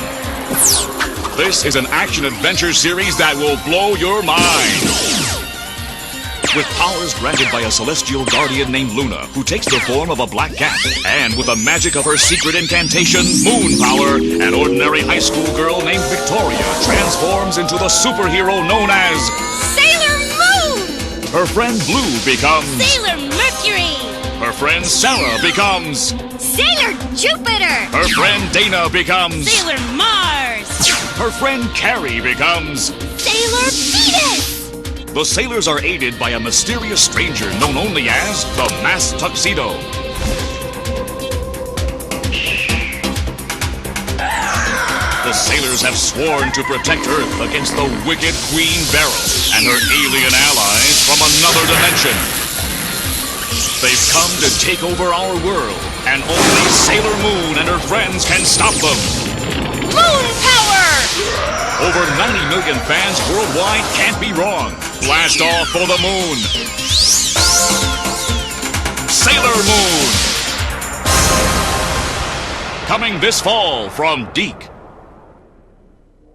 This is an action-adventure series that will blow your mind. With powers granted by a celestial guardian named Luna, who takes the form of a black cat, and with the magic of her secret incantation, Moon Power, an ordinary high school girl named Victoria transforms into the superhero known as Sailor Moon! Her friend Blue becomes Sailor Mercury! Her friend Sarah becomes Sailor Jupiter! Her friend Dana becomes Sailor Mars! her friend Carrie becomes Sailor Fetus! The sailors are aided by a mysterious stranger known only as the Masked Tuxedo. The sailors have sworn to protect Earth against the wicked Queen Beryl and her alien allies from another dimension. They've come to take over our world, and only Sailor Moon and her friends can stop them. Moon power! Over 90 million fans worldwide can't be wrong. Blast off for the moon. Sailor Moon. Coming this fall from Deke.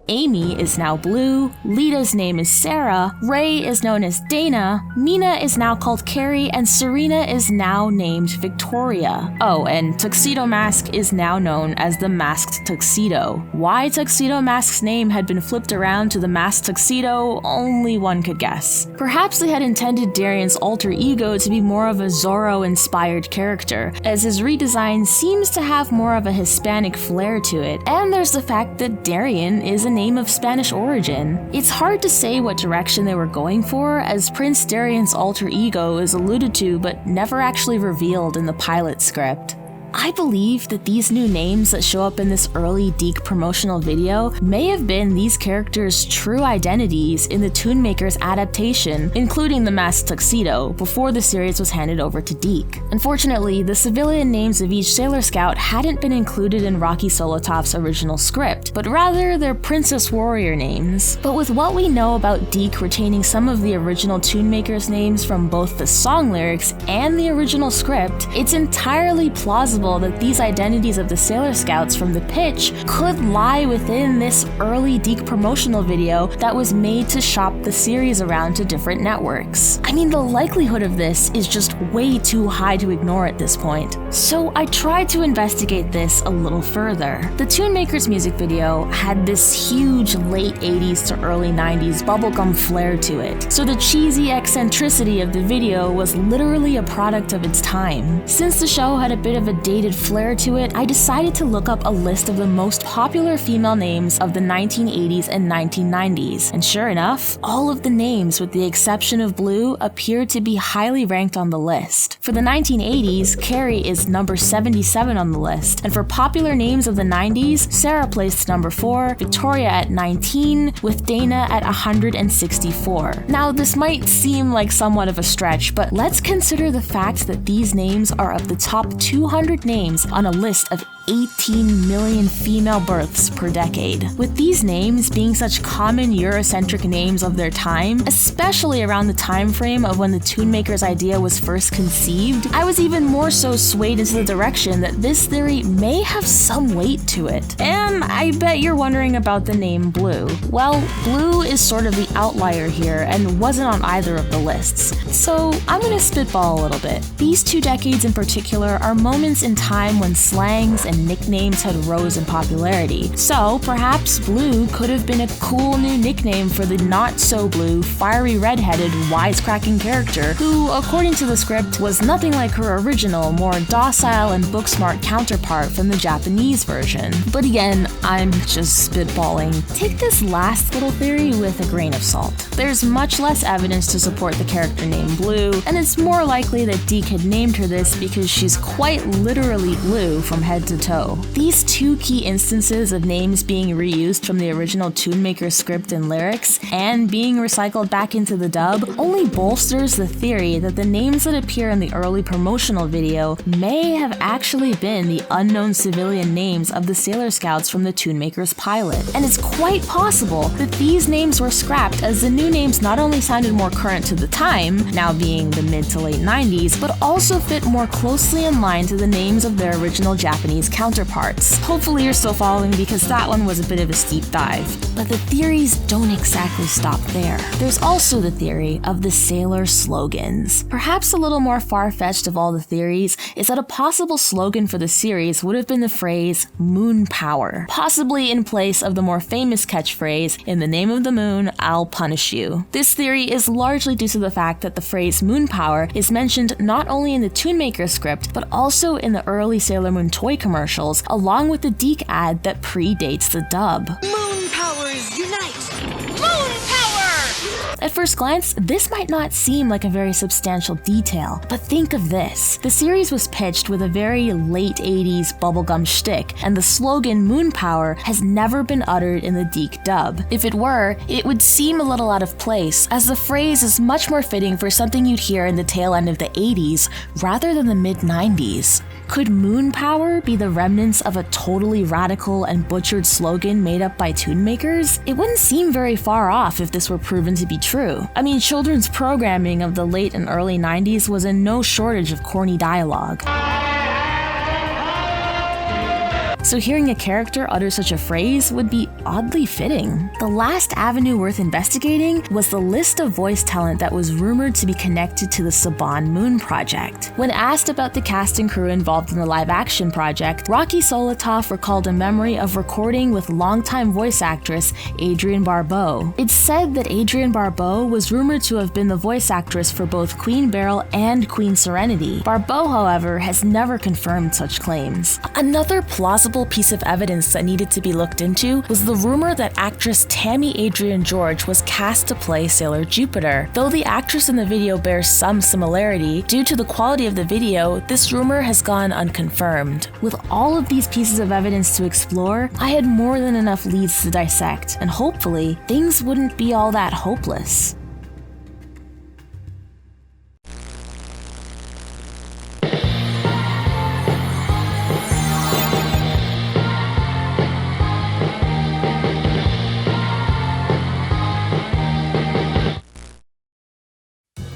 Amy is now Blue, Lita's name is Sarah, Ray is known as Dana, Mina is now called Carrie, and Serena is now named Victoria. Oh, and Tuxedo Mask is now known as the Masked Tuxedo. Why Tuxedo Mask's name had been flipped around to the Masked Tuxedo, only one could guess. Perhaps they had intended Darian's alter ego to be more of a Zorro-inspired character, as his redesign seems to have more of a Hispanic flair to it, and there's the fact that Darian is a name of Spanish origin. It's hard to say what direction they were going for, as Prince Darian's alter ego is alluded to but never actually revealed in the pilot script. I believe that these new names that show up in this early Deke promotional video may have been these characters' true identities in the Toon Maker's adaptation, including the Masked Tuxedo, before the series was handed over to Deke. Unfortunately, the civilian names of each Sailor Scout hadn't been included in Rocky Solotov's original script, but rather their Princess Warrior names. But with what we know about Deke retaining some of the original Toon Maker's names from both the song lyrics and the original script, it's entirely plausible that these identities of the Sailor Scouts from the pitch could lie within this early Deke promotional video that was made to shop the series around to different networks. I mean, the likelihood of this is just way too high to ignore at this point. So I tried to investigate this a little further. The Toon Maker's music video had this huge late 80s to early 90s bubblegum flair to it, so the cheesy eccentricity of the video was literally a product of its time. Since the show had a bit of a dated flair to it, I decided to look up a list of the most popular female names of the 1980s and 1990s, and sure enough, all of the names with the exception of Blue appeared to be highly ranked on the list. For the 1980s, Carrie is number 77 on the list, and for popular names of the 90s, Sarah placed number 4, Victoria at 19, with Dana at 164. Now, this might seem like somewhat of a stretch, but let's consider the fact that these names are of the top 200 names on a list of 18 million female births per decade. With these names being such common Eurocentric names of their time, especially around the time frame of when the Toon Maker's idea was first conceived, I was even more so swayed into the direction that this theory may have some weight to it. And I bet you're wondering about the name Blue. Well, Blue is sort of the outlier here and wasn't on either of the lists. So I'm gonna spitball a little bit. These 2 decades in particular are moments in time when slangs and nicknames had rose in popularity. So perhaps Blue could have been a cool new nickname for the not-so-blue, fiery red-headed, wisecracking character who, according to the script, was nothing like her original, more docile and book-smart counterpart from the Japanese version. But again, I'm just spitballing. Take this last little theory with a grain of salt. There's much less evidence to support the character named Blue, and it's more likely that Deke had named her this because she's quite literally blue from head to toe. These 2 key instances of names being reused from the original Toon Maker script and lyrics, and being recycled back into the dub, only bolsters the theory that the names that appear in the early promotional video may have actually been the unknown civilian names of the Sailor Scouts from the Toon Maker's pilot. And it's quite possible that these names were scrapped as the new names not only sounded more current to the time, now being the mid to late 90s, but also fit more closely in line to the names of their original Japanese counterparts. Hopefully you're still following because that one was a bit of a steep dive. But the theories don't exactly stop there. There's also the theory of the Sailor slogans. Perhaps a little more far-fetched of all the theories is that a possible slogan for the series would have been the phrase moon power, possibly in place of the more famous catchphrase, "In the name of the moon, I'll punish you." This theory is largely due to the fact that the phrase moon power is mentioned not only in the Toon Maker script, but also in the early Sailor Moon toy commercials, along with the Deke ad that predates the dub. Moon power At first glance, this might not seem like a very substantial detail, but think of this. The series was pitched with a very late 80s bubblegum shtick, and the slogan Moon Power has never been uttered in the Deke dub. If it were, it would seem a little out of place, as the phrase is much more fitting for something you'd hear in the tail end of the 80s rather than the mid-90s. Could Moon Power be the remnants of a totally radical and butchered slogan made up by tune makers? It wouldn't seem very far off if this were proven to be true. I mean, children's programming of the late and early 90s was in no shortage of corny dialogue. So hearing a character utter such a phrase would be oddly fitting. The last avenue worth investigating was the list of voice talent that was rumored to be connected to the Saban Moon project. When asked about the cast and crew involved in the live-action project, Rocky Solotov recalled a memory of recording with longtime voice actress Adrianne Barbeau. It's said that Adrianne Barbeau was rumored to have been the voice actress for both Queen Beryl and Queen Serenity. Barbeau, however, has never confirmed such claims. Another plausible piece of evidence that needed to be looked into was the rumor that actress Tammy Adrian George was cast to play Sailor Jupiter. Though the actress in the video bears some similarity, due to the quality of the video, this rumor has gone unconfirmed. With all of these pieces of evidence to explore, I had more than enough leads to dissect, and hopefully, things wouldn't be all that hopeless.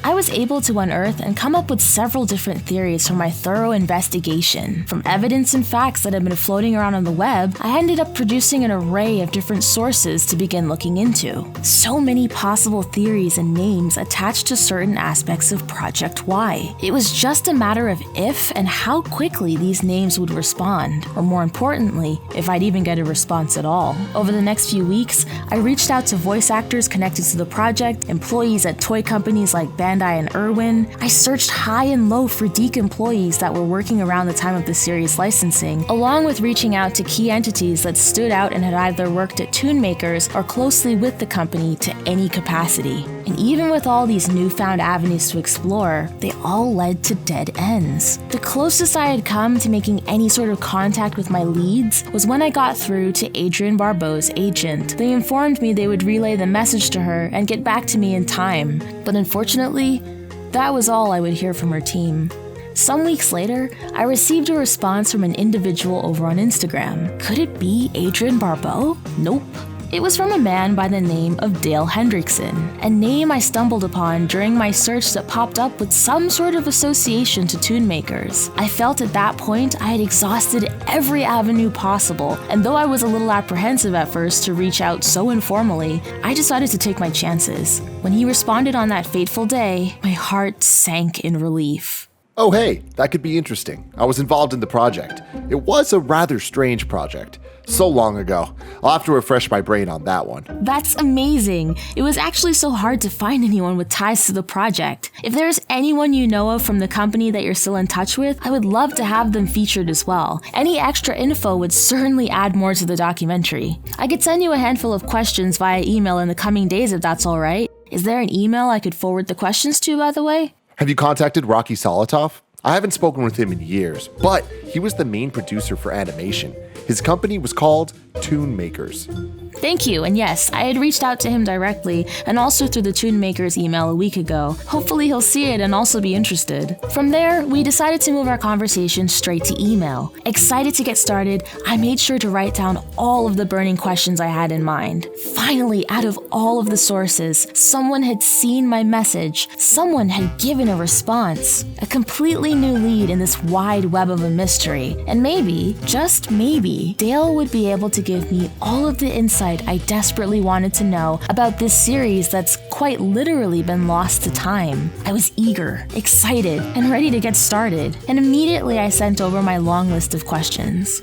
I was able to unearth and come up with several different theories from my thorough investigation. From evidence and facts that had been floating around on the web, I ended up producing an array of different sources to begin looking into. So many possible theories and names attached to certain aspects of Project Y. It was just a matter of if and how quickly these names would respond, or more importantly, if I'd even get a response at all. Over the next few weeks, I reached out to voice actors connected to the project, employees at toy companies like Bandai and Irwin. I searched high and low for Deke employees that were working around the time of the series licensing, along with reaching out to key entities that stood out and had either worked at tune makers or closely with the company to any capacity. And even with all these newfound avenues to explore, they all led to dead ends. The closest I had come to making any sort of contact with my leads was when I got through to Adrianne Barbeau's agent. They informed me they would relay the message to her and get back to me in time. But unfortunately, that was all I would hear from her team. Some weeks later, I received a response from an individual over on Instagram. Could it be Adrianne Barbeau? Nope. It was from a man by the name of Dale Hendrickson, a name I stumbled upon during my search that popped up with some sort of association to tune makers. I felt at that point I had exhausted every avenue possible, and though I was a little apprehensive at first to reach out so informally, I decided to take my chances. When he responded on that fateful day, my heart sank in relief. Oh hey, that could be interesting. I was involved in the project. It was a rather strange project. So long ago. I'll have to refresh my brain on that one. That's amazing. It was actually so hard to find anyone with ties to the project. If there's anyone you know of from the company that you're still in touch with, I would love to have them featured as well. Any extra info would certainly add more to the documentary. I could send you a handful of questions via email in the coming days if that's alright. Is there an email I could forward the questions to, by the way? Have you contacted Rocky Solotov? I haven't spoken with him in years, but he was the main producer for animation. His company was called Tune Makers. Thank you, and yes, I had reached out to him directly and also through the Tune Makers email a week ago. Hopefully he'll see it and also be interested. From there, we decided to move our conversation straight to email. Excited to get started, I made sure to write down all of the burning questions I had in mind. Finally, out of all of the sources, someone had seen my message. Someone had given a response. A completely new lead in this wide web of a mystery. And maybe, just maybe, Dale would be able to give me all of the insight I desperately wanted to know about this series that's quite literally been lost to time. I was eager, excited, and ready to get started, and immediately I sent over my long list of questions.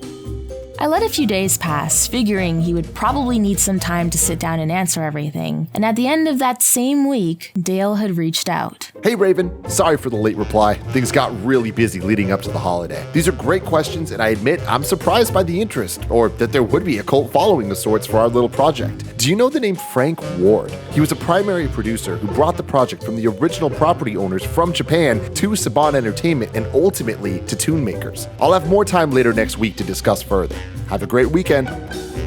I let a few days pass, figuring he would probably need some time to sit down and answer everything, and at the end of that same week, Dale had reached out. Hey Raven, sorry for the late reply. Things got really busy leading up to the holiday. These are great questions, and I admit I'm surprised by the interest, or that there would be a cult following of sorts for our little project. Do you know the name Frank Ward? He was a primary producer who brought the project from the original property owners from Japan to Saban Entertainment and ultimately to Toon Makers. I'll have more time later next week to discuss further. Have a great weekend.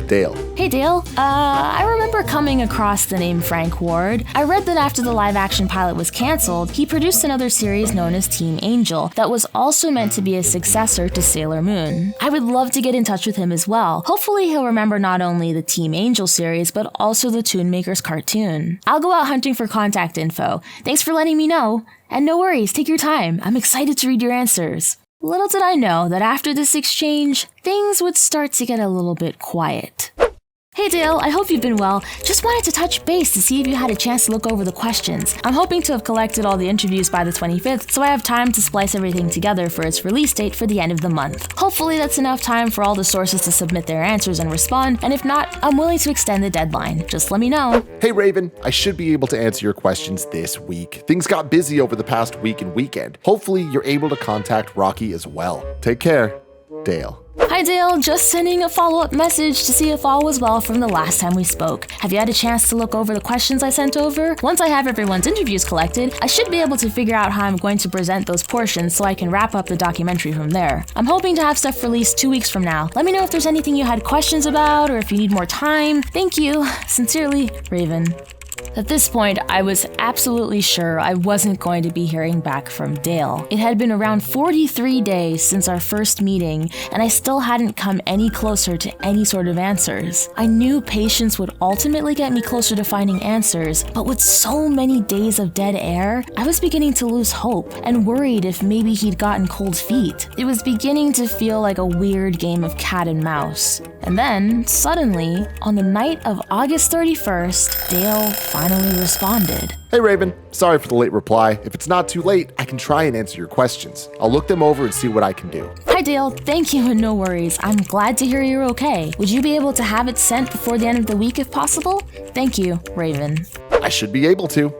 Dale. Hey Dale, I remember coming across the name Frank Ward. I read that after the live-action pilot was canceled, he produced another series known as Team Angel that was also meant to be a successor to Sailor Moon. I would love to get in touch with him as well. Hopefully he'll remember not only the Team Angel series, but also the Toon Makers cartoon. I'll go out hunting for contact info. Thanks for letting me know. And no worries, take your time. I'm excited to read your answers. Little did I know that after this exchange, things would start to get a little bit quiet. Hey Dale, I hope you've been well. Just wanted to touch base to see if you had a chance to look over the questions. I'm hoping to have collected all the interviews by the 25th, so I have time to splice everything together for its release date for the end of the month. Hopefully that's enough time for all the sources to submit their answers and respond, and if not, I'm willing to extend the deadline. Just let me know. Hey Raven, I should be able to answer your questions this week. Things got busy over the past week and weekend. Hopefully you're able to contact Rocky as well. Take care, Dale. Hi Dale, just sending a follow-up message to see if all was well from the last time we spoke. Have you had a chance to look over the questions I sent over? Once I have everyone's interviews collected, I should be able to figure out how I'm going to present those portions so I can wrap up the documentary from there. I'm hoping to have stuff released 2 weeks from now. Let me know if there's anything you had questions about or if you need more time. Thank you. Sincerely, Raven. At this point, I was absolutely sure I wasn't going to be hearing back from Dale. It had been around 43 days since our first meeting, and I still hadn't come any closer to any sort of answers. I knew patience would ultimately get me closer to finding answers, but with so many days of dead air, I was beginning to lose hope and worried if maybe he'd gotten cold feet. It was beginning to feel like a weird game of cat and mouse. And then, suddenly, on the night of August 31st, Dale finally responded. Hey Raven, sorry for the late reply. If it's not too late, I can try and answer your questions. I'll look them over and see what I can do. Hi Dale, thank you and no worries. I'm glad to hear you're okay. Would you be able to have it sent before the end of the week if possible? Thank you, Raven. I should be able to.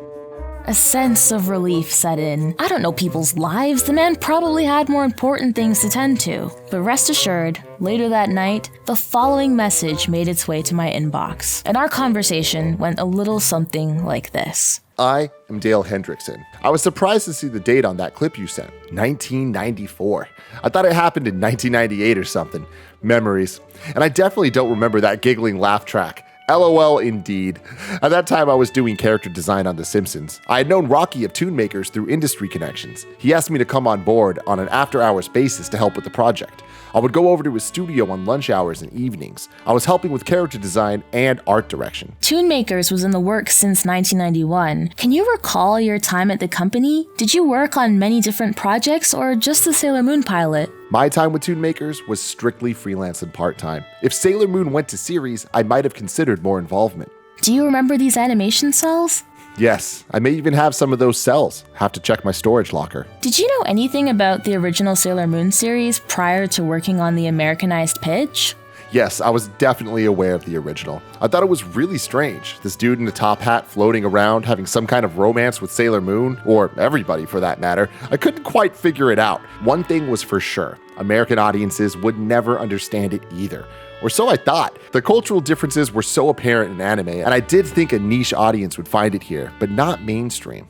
A sense of relief set in. I don't know people's lives. The man probably had more important things to tend to. But rest assured, later that night, the following message made its way to my inbox. And our conversation went a little something like this. I am Dale Hendrickson. I was surprised to see the date on that clip you sent, 1994. I thought it happened in 1998 or something. Memories. And I definitely don't remember that giggling laugh track. LOL indeed. At that time, I was doing character design on The Simpsons. I had known Rocky of Toon Makers through industry connections. He asked me to come on board on an after-hours basis to help with the project. I would go over to his studio on lunch hours and evenings. I was helping with character design and art direction. Toon Makers was in the works since 1991. Can you recall your time at the company? Did you work on many different projects or just the Sailor Moon pilot? My time with Toon Makers was strictly freelance and part-time. If Sailor Moon went to series, I might have considered more involvement. Do you remember these animation cells? Yes, I may even have some of those cells. Have to check my storage locker. Did you know anything about the original Sailor Moon series prior to working on the Americanized pitch? Yes, I was definitely aware of the original. I thought it was really strange. This dude in a top hat floating around having some kind of romance with Sailor Moon, or everybody for that matter. I couldn't quite figure it out. One thing was for sure, American audiences would never understand it either. Or so I thought. The cultural differences were so apparent in anime, and I did think a niche audience would find it here, but not mainstream.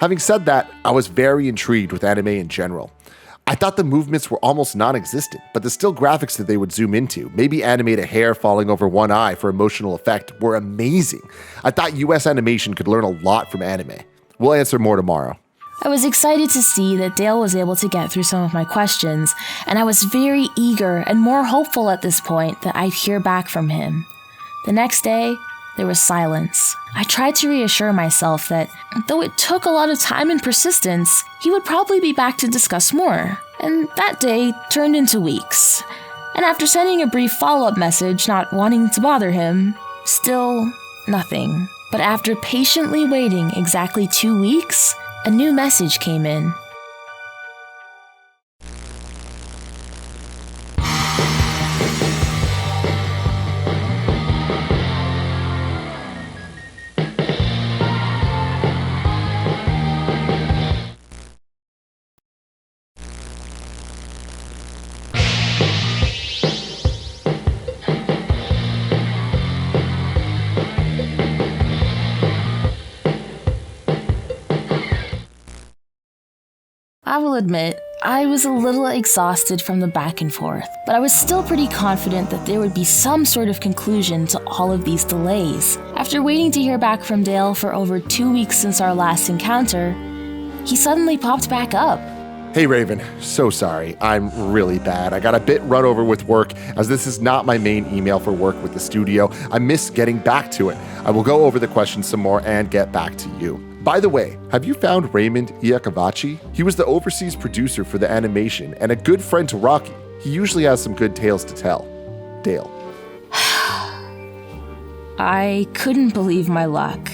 Having said that, I was very intrigued with anime in general. I thought the movements were almost non-existent, but the still graphics that they would zoom into, maybe animate a hair falling over one eye for emotional effect, were amazing. I thought US animation could learn a lot from anime. We'll answer more tomorrow. I was excited to see that Dale was able to get through some of my questions, and I was very eager and more hopeful at this point that I'd hear back from him. The next day, there was silence. I tried to reassure myself that, though it took a lot of time and persistence, he would probably be back to discuss more. And that day turned into weeks. And after sending a brief follow-up message, not wanting to bother him, still nothing. But after patiently waiting exactly 2 weeks, a new message came in. I will admit, I was a little exhausted from the back and forth, but I was still pretty confident that there would be some sort of conclusion to all of these delays. After waiting to hear back from Dale for over 2 weeks since our last encounter, he suddenly popped back up. Hey Raven, so sorry. I'm really bad. I got a bit run over with work, as this is not my main email for work with the studio. I missed getting back to it. I will go over the questions some more and get back to you. By the way, have you found Raymond Iacovacci? He was the overseas producer for the animation and a good friend to Rocky. He usually has some good tales to tell. Dale. I couldn't believe my luck.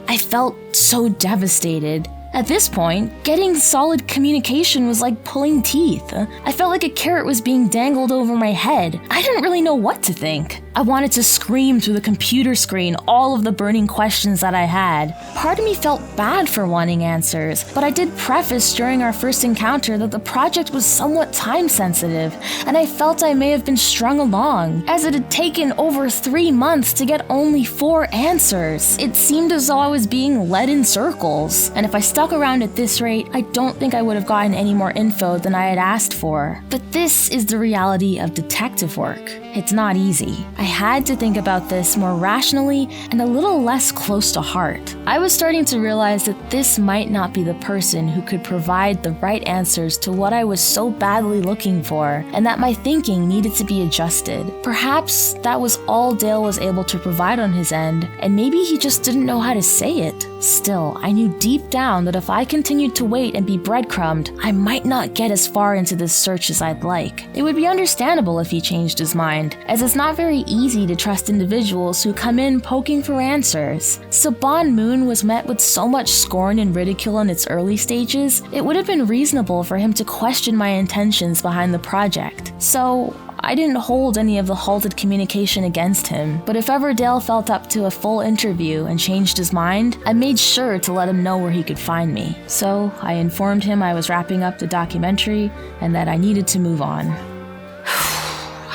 I felt so devastated. At this point, getting solid communication was like pulling teeth. I felt like a carrot was being dangled over my head. I didn't really know what to think. I wanted to scream through the computer screen all of the burning questions that I had. Part of me felt bad for wanting answers, but I did preface during our first encounter that the project was somewhat time-sensitive, and I felt I may have been strung along, as it had taken over 3 months to get only 4 answers. It seemed as though I was being led in circles, and if I stuck around at this rate, I don't think I would have gotten any more info than I had asked for. But this is the reality of detective work. It's not easy. I had to think about this more rationally and a little less close to heart. I was starting to realize that this might not be the person who could provide the right answers to what I was so badly looking for, and that my thinking needed to be adjusted. Perhaps that was all Dale was able to provide on his end, and maybe he just didn't know how to say it. Still, I knew deep down that if I continued to wait and be breadcrumbed, I might not get as far into this search as I'd like. It would be understandable if he changed his mind, as it's not very easy to trust individuals who come in poking for answers. Saban Moon was met with so much scorn and ridicule in its early stages, it would have been reasonable for him to question my intentions behind the project. So, I didn't hold any of the halted communication against him, but if ever Dale felt up to a full interview and changed his mind, I made sure to let him know where he could find me. So, I informed him I was wrapping up the documentary and that I needed to move on.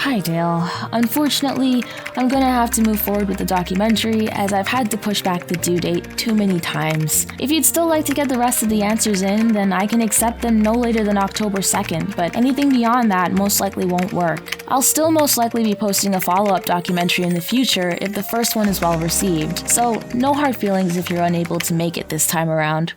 Hi Dale. Unfortunately, I'm gonna have to move forward with the documentary as I've had to push back the due date too many times. If you'd still like to get the rest of the answers in, then I can accept them no later than October 2nd, but anything beyond that most likely won't work. I'll still most likely be posting a follow-up documentary in the future if the first one is well received, so no hard feelings if you're unable to make it this time around.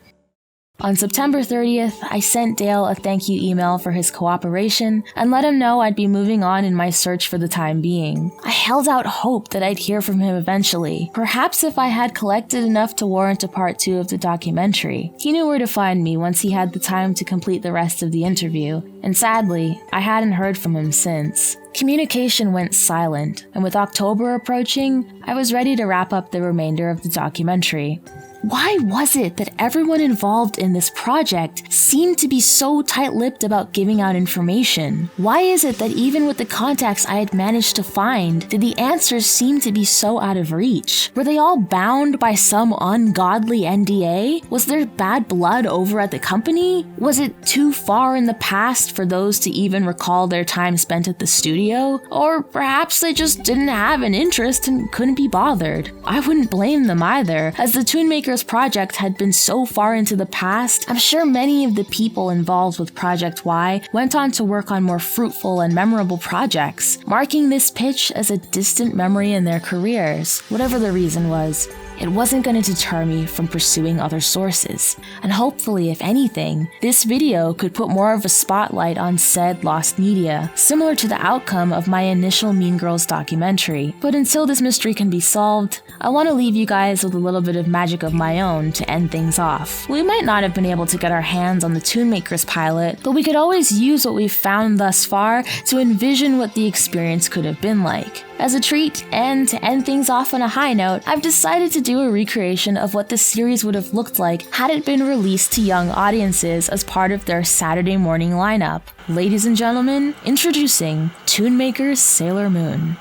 On September 30th, I sent Dale a thank you email for his cooperation and let him know I'd be moving on in my search for the time being. I held out hope that I'd hear from him eventually, perhaps if I had collected enough to warrant a part 2 of the documentary. He knew where to find me once he had the time to complete the rest of the interview, and sadly, I hadn't heard from him since. Communication went silent, and with October approaching, I was ready to wrap up the remainder of the documentary. Why was it that everyone involved in this project seemed to be so tight-lipped about giving out information? Why is it that even with the contacts I had managed to find, did the answers seem to be so out of reach? Were they all bound by some ungodly NDA? Was there bad blood over at the company? Was it too far in the past for those to even recall their time spent at the studio? Or perhaps they just didn't have an interest and couldn't be bothered. I wouldn't blame them either, as the Toonmaker's project had been so far into the past. I'm sure many of the people involved with Project Y went on to work on more fruitful and memorable projects, marking this pitch as a distant memory in their careers. Whatever the reason was, it wasn't going to deter me from pursuing other sources. And hopefully, if anything, this video could put more of a spotlight on said lost media, similar to the outcome of my initial Mean Girls documentary. But until this mystery can be solved, I want to leave you guys with a little bit of magic of my own to end things off. We might not have been able to get our hands on the Toonmakers pilot, but we could always use what we've found thus far to envision what the experience could have been like. As a treat, and to end things off on a high note, I've decided to do a recreation of what the series would have looked like had it been released to young audiences as part of their Saturday morning lineup. Ladies and gentlemen, introducing Toonmaker's Sailor Moon.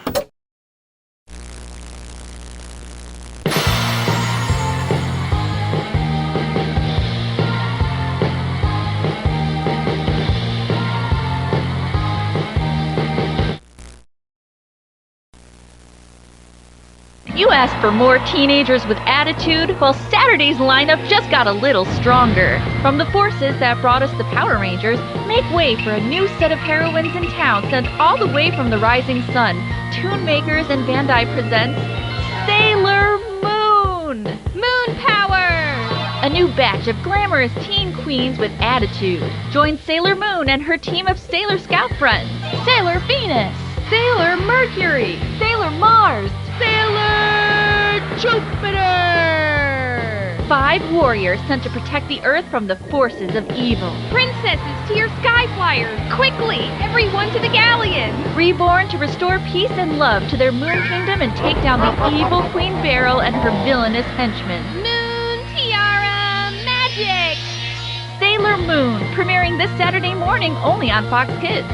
You asked for more teenagers with attitude, well, Saturday's lineup just got a little stronger. From the forces that brought us the Power Rangers, make way for a new set of heroines in town sent all the way from the rising sun. Toon Makers and Bandai presents Sailor Moon! Moon Power! A new batch of glamorous teen queens with attitude. Join Sailor Moon and her team of Sailor Scout friends. Sailor Venus! Sailor Mercury! Sailor Mars! Sailor Jupiter! 5 warriors sent to protect the Earth from the forces of evil. Princesses to your sky flyers! Quickly! Everyone to the galleon! Reborn to restore peace and love to their moon kingdom and take down the evil Queen Beryl and her villainous henchmen. Moon Tiara Magic! Sailor Moon, premiering this Saturday morning only on Fox Kids.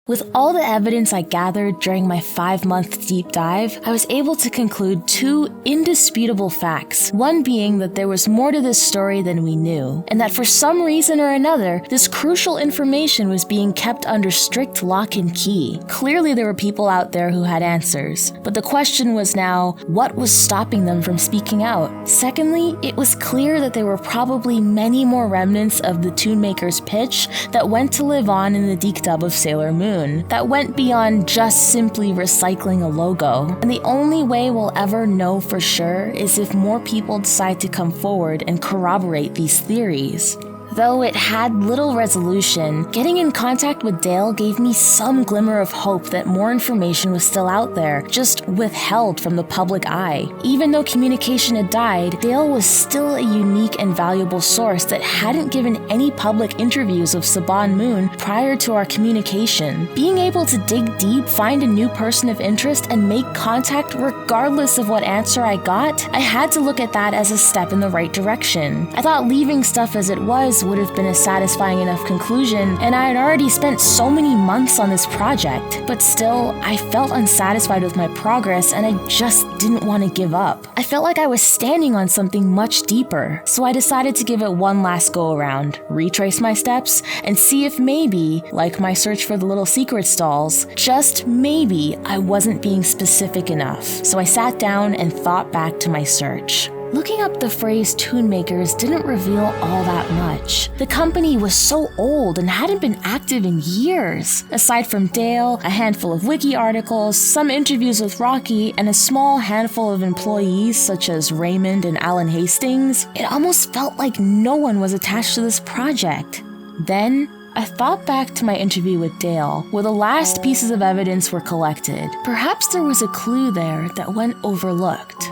With all the evidence I gathered during my 5-month deep dive, I was able to conclude 2 indisputable facts. One being that there was more to this story than we knew, and that for some reason or another, this crucial information was being kept under strict lock and key. Clearly there were people out there who had answers, but the question was now, what was stopping them from speaking out? Secondly, it was clear that there were probably many more remnants of the Toon Maker's pitch that went to live on in the Deke dub of Sailor Moon, that went beyond just simply recycling a logo. And the only way we'll ever know for sure is if more people decide to come forward and corroborate these theories. Though it had little resolution, getting in contact with Dale gave me some glimmer of hope that more information was still out there, just withheld from the public eye. Even though communication had died, Dale was still a unique and valuable source that hadn't given any public interviews of Saban Moon prior to our communication. Being able to dig deep, find a new person of interest, and make contact regardless of what answer I got, I had to look at that as a step in the right direction. I thought leaving stuff as it was would have been a satisfying enough conclusion, and I had already spent so many months on this project. But still, I felt unsatisfied with my progress, and I just didn't want to give up. I felt like I was standing on something much deeper, so I decided to give it one last go around, retrace my steps, and see if maybe, like my search for the little secret stalls, just maybe I wasn't being specific enough. So I sat down and thought back to my search. Looking up the phrase Toon Makers didn't reveal all that much. The company was so old and hadn't been active in years. Aside from Dale, a handful of wiki articles, some interviews with Rocky, and a small handful of employees such as Raymond and Alan Hastings, it almost felt like no one was attached to this project. Then, I thought back to my interview with Dale, where the last pieces of evidence were collected. Perhaps there was a clue there that went overlooked.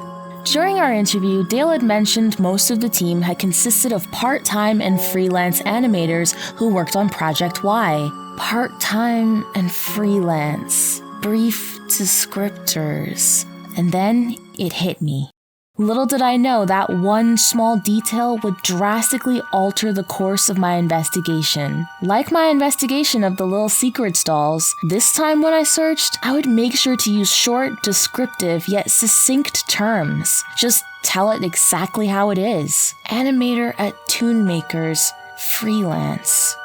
During our interview, Dale had mentioned most of the team had consisted of part-time and freelance animators who worked on Project Y. Part-time and freelance. Brief descriptors. And then it hit me. Little did I know that one small detail would drastically alter the course of my investigation. Like my investigation of the little secret stalls, this time when I searched, I would make sure to use short, descriptive, yet succinct terms. Just tell it exactly how it is. Animator at Toon Makers, freelance.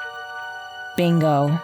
Bingo.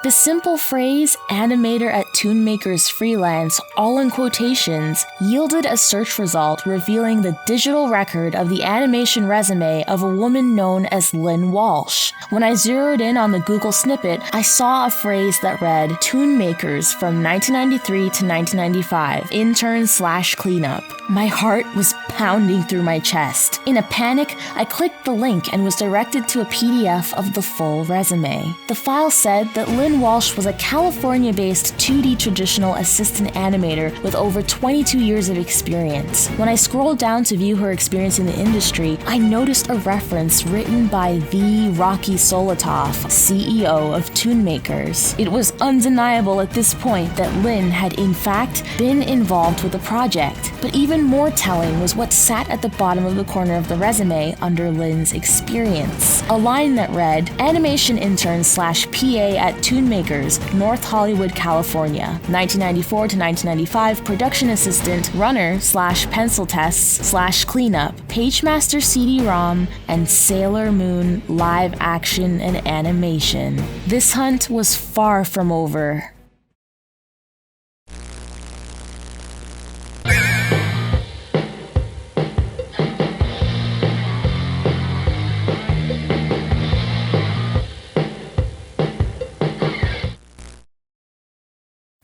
The simple phrase, animator at Toon Makers freelance, all in quotations, yielded a search result revealing the digital record of the animation resume of a woman known as Lynn Walsh. When I zeroed in on the Google snippet, I saw a phrase that read, Toon Makers from 1993 to 1995, intern/cleanup. My heart was pounding through my chest. In a panic, I clicked the link and was directed to a PDF of the full resume. The file said that Lynn Walsh was a California-based 2D traditional assistant animator with over 22 years of experience. When I scrolled down to view her experience in the industry, I noticed a reference written by the Rocky Solotov, CEO of Toon Makers. It was undeniable at this point that Lynn had in fact been involved with the project, but even more telling was what what sat at the bottom of the corner of the resume under Lynn's experience. A line that read, animation intern / PA at Toonmakers, North Hollywood, California. 1994 to 1995 production assistant, runner / pencil tests / cleanup, Pagemaster CD-ROM, and Sailor Moon live action and animation. This hunt was far from over.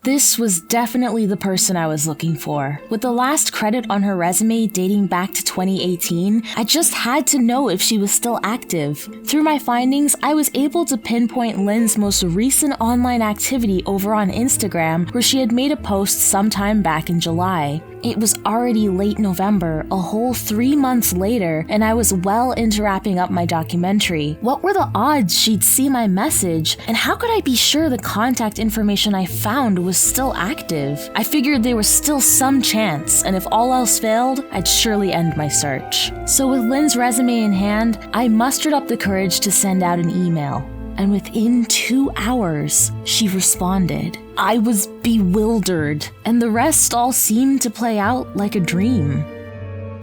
This was definitely the person I was looking for. With the last credit on her resume dating back to 2018, I just had to know if she was still active. Through my findings, I was able to pinpoint Lynn's most recent online activity over on Instagram, where she had made a post sometime back in July. It was already late November, a whole 3 months later, and I was well into wrapping up my documentary. What were the odds she'd see my message, and how could I be sure the contact information I found was still active? I figured there was still some chance, and if all else failed, I'd surely end my search. So with Lynn's resume in hand, I mustered up the courage to send out an email. And within 2 hours, she responded. I was bewildered, and the rest all seemed to play out like a dream.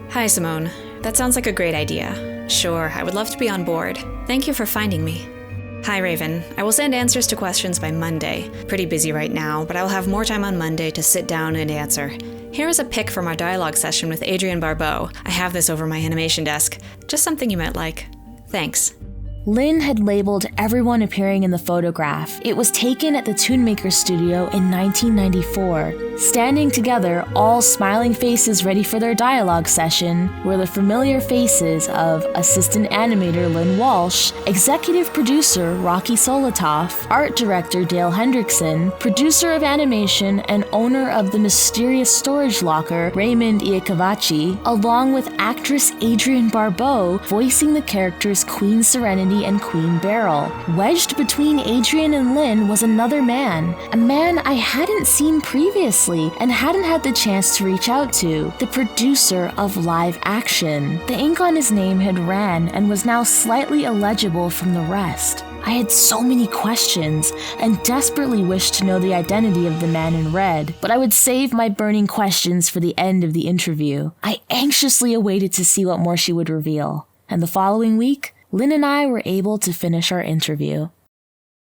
Hi, Simone. That sounds like a great idea. Sure, I would love to be on board. Thank you for finding me. Hi, Raven. I will send answers to questions by Monday. Pretty busy right now, but I will have more time on Monday to sit down and answer. Here is a pic from our dialogue session with Adrianne Barbeau. I have this over my animation desk. Just something you might like. Thanks. Lynn had labeled everyone appearing in the photograph. It was taken at the Toonmaker studio in 1994. Standing together, all smiling faces ready for their dialogue session, were the familiar faces of assistant animator Lynn Walsh, executive producer Rocky Solotov, art director Dale Hendrickson, producer of animation and owner of the mysterious storage locker Raymond Iacovacci, along with actress Adrianne Barbeau voicing the characters Queen Serenity and Queen Beryl. Wedged between Adrianne and Lynn was another man, a man I hadn't seen previously and hadn't had the chance to reach out to, the producer of live action. The ink on his name had ran and was now slightly illegible from the rest. I had so many questions and desperately wished to know the identity of the man in red, but I would save my burning questions for the end of the interview. I anxiously awaited to see what more she would reveal, and the following week, Lynn and I were able to finish our interview.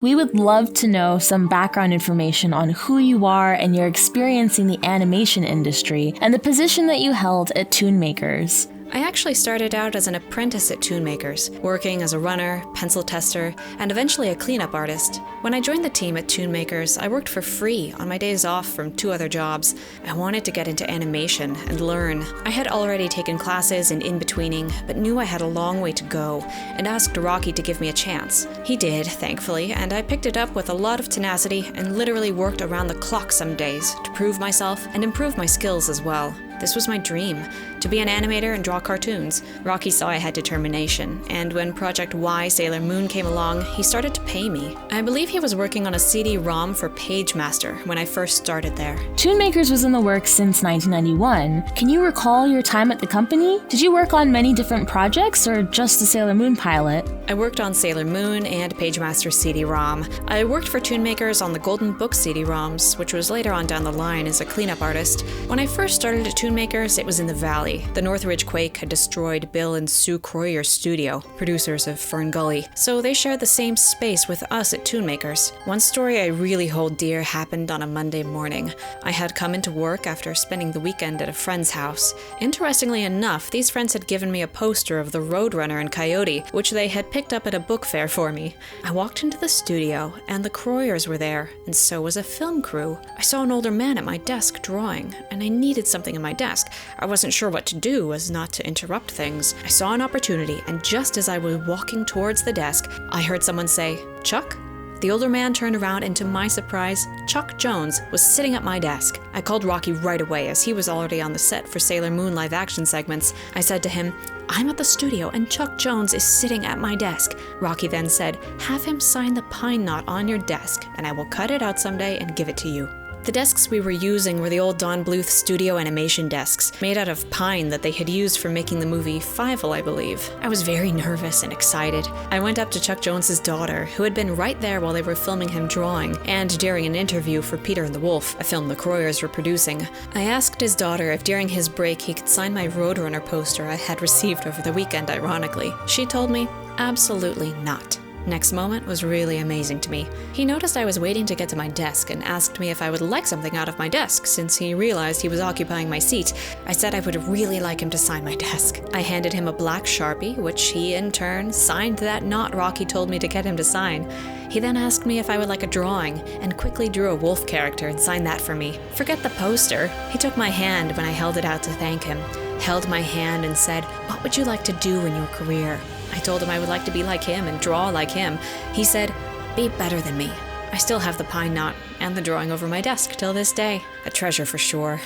We would love to know some background information on who you are and your experience in the animation industry and the position that you held at Toonmakers. I actually started out as an apprentice at Toonmakers, working as a runner, pencil tester, and eventually a cleanup artist. When I joined the team at Toonmakers, I worked for free on my days off from 2 other jobs. I wanted to get into animation and learn. I had already taken classes in in-betweening, but knew I had a long way to go, and asked Rocky to give me a chance. He did, thankfully, and I picked it up with a lot of tenacity and literally worked around the clock some days to prove myself and improve my skills as well. This was my dream, to be an animator and draw cartoons. Rocky saw I had determination, and when Project Y Sailor Moon came along, he started to pay me. I believe he was working on a CD-ROM for Pagemaster when I first started there. Toonmakers was in the works since 1991. Can you recall your time at the company? Did you work on many different projects or just the Sailor Moon pilot? I worked on Sailor Moon and Pagemaster CD-ROM. I worked for Toonmakers on the Golden Book CD-ROMs, which was later on down the line as a cleanup artist. When I first started at Toonmakers, it was in the Valley. The Northridge quake had destroyed Bill and Sue Croyer's studio, producers of Fern Gully, so they shared the same space with us at Toonmakers. One story I really hold dear happened on a Monday morning. I had come into work after spending the weekend at a friend's house. Interestingly enough, these friends had given me a poster of the Roadrunner and Coyote, which they had picked up at a book fair for me. I walked into the studio, and the Croyers were there, and so was a film crew. I saw an older man at my desk drawing, and I needed something in my desk. I wasn't sure what to do as not to interrupt things. I saw an opportunity, and just as I was walking towards the desk, I heard someone say, "Chuck?" The older man turned around, and to my surprise, Chuck Jones was sitting at my desk. I called Rocky right away, as he was already on the set for Sailor Moon live action segments. I said to him, "I'm at the studio, and Chuck Jones is sitting at my desk." Rocky then said, "Have him sign the pine knot on your desk, and I will cut it out someday and give it to you." The desks we were using were the old Don Bluth studio animation desks, made out of pine that they had used for making the movie Fievel, I believe. I was very nervous and excited. I went up to Chuck Jones's daughter, who had been right there while they were filming him drawing, and during an interview for Peter and the Wolf, a film the Croyers were producing. I asked his daughter if during his break he could sign my Roadrunner poster I had received over the weekend, ironically. She told me, absolutely not. Next moment was really amazing to me. He noticed I was waiting to get to my desk and asked me if I would like something out of my desk since he realized he was occupying my seat. I said I would really like him to sign my desk. I handed him a black Sharpie, which he in turn signed that knot Rocky told me to get him to sign. He then asked me if I would like a drawing and quickly drew a wolf character and signed that for me. Forget the poster. He took my hand when I held it out to thank him, held my hand and said, "What would you like to do in your career?" I told him I would like to be like him and draw like him. He said, "Be better than me." I still have the pine knot and the drawing over my desk till this day. A treasure for sure.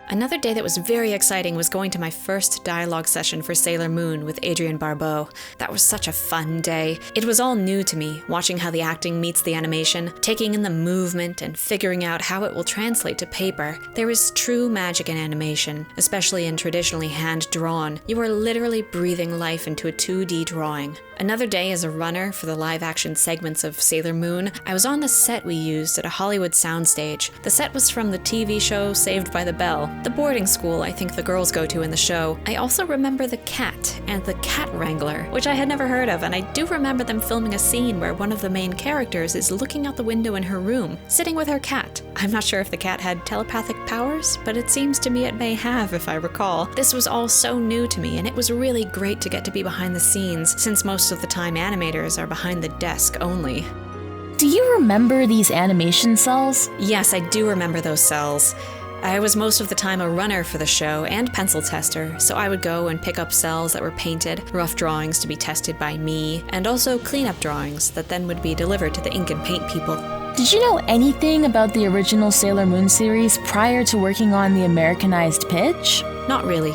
Another day that was very exciting was going to my first dialogue session for Sailor Moon with Adrianne Barbeau. That was such a fun day. It was all new to me, watching how the acting meets the animation, taking in the movement and figuring out how it will translate to paper. There is true magic in animation, especially in traditionally hand-drawn. You are literally breathing life into a 2D drawing. Another day as a runner for the live-action segments of Sailor Moon, I was on the set we used at a Hollywood soundstage. The set was from the TV show Saved by the Bell, the boarding school I think the girls go to in the show. I also remember the cat and the cat wrangler, which I had never heard of, and I do remember them filming a scene where one of the main characters is looking out the window in her room, sitting with her cat. I'm not sure if the cat had telepathic powers, but it seems to me it may have, if I recall. This was all so new to me, and it was really great to get to be behind the scenes, since most of the time animators are behind the desk only. Do you remember these animation cells? Yes, I do remember those cells. I was most of the time a runner for the show and pencil tester, so I would go and pick up cells that were painted, rough drawings to be tested by me, and also cleanup drawings that then would be delivered to the ink and paint people. Did you know anything about the original Sailor Moon series prior to working on the Americanized pitch? Not really.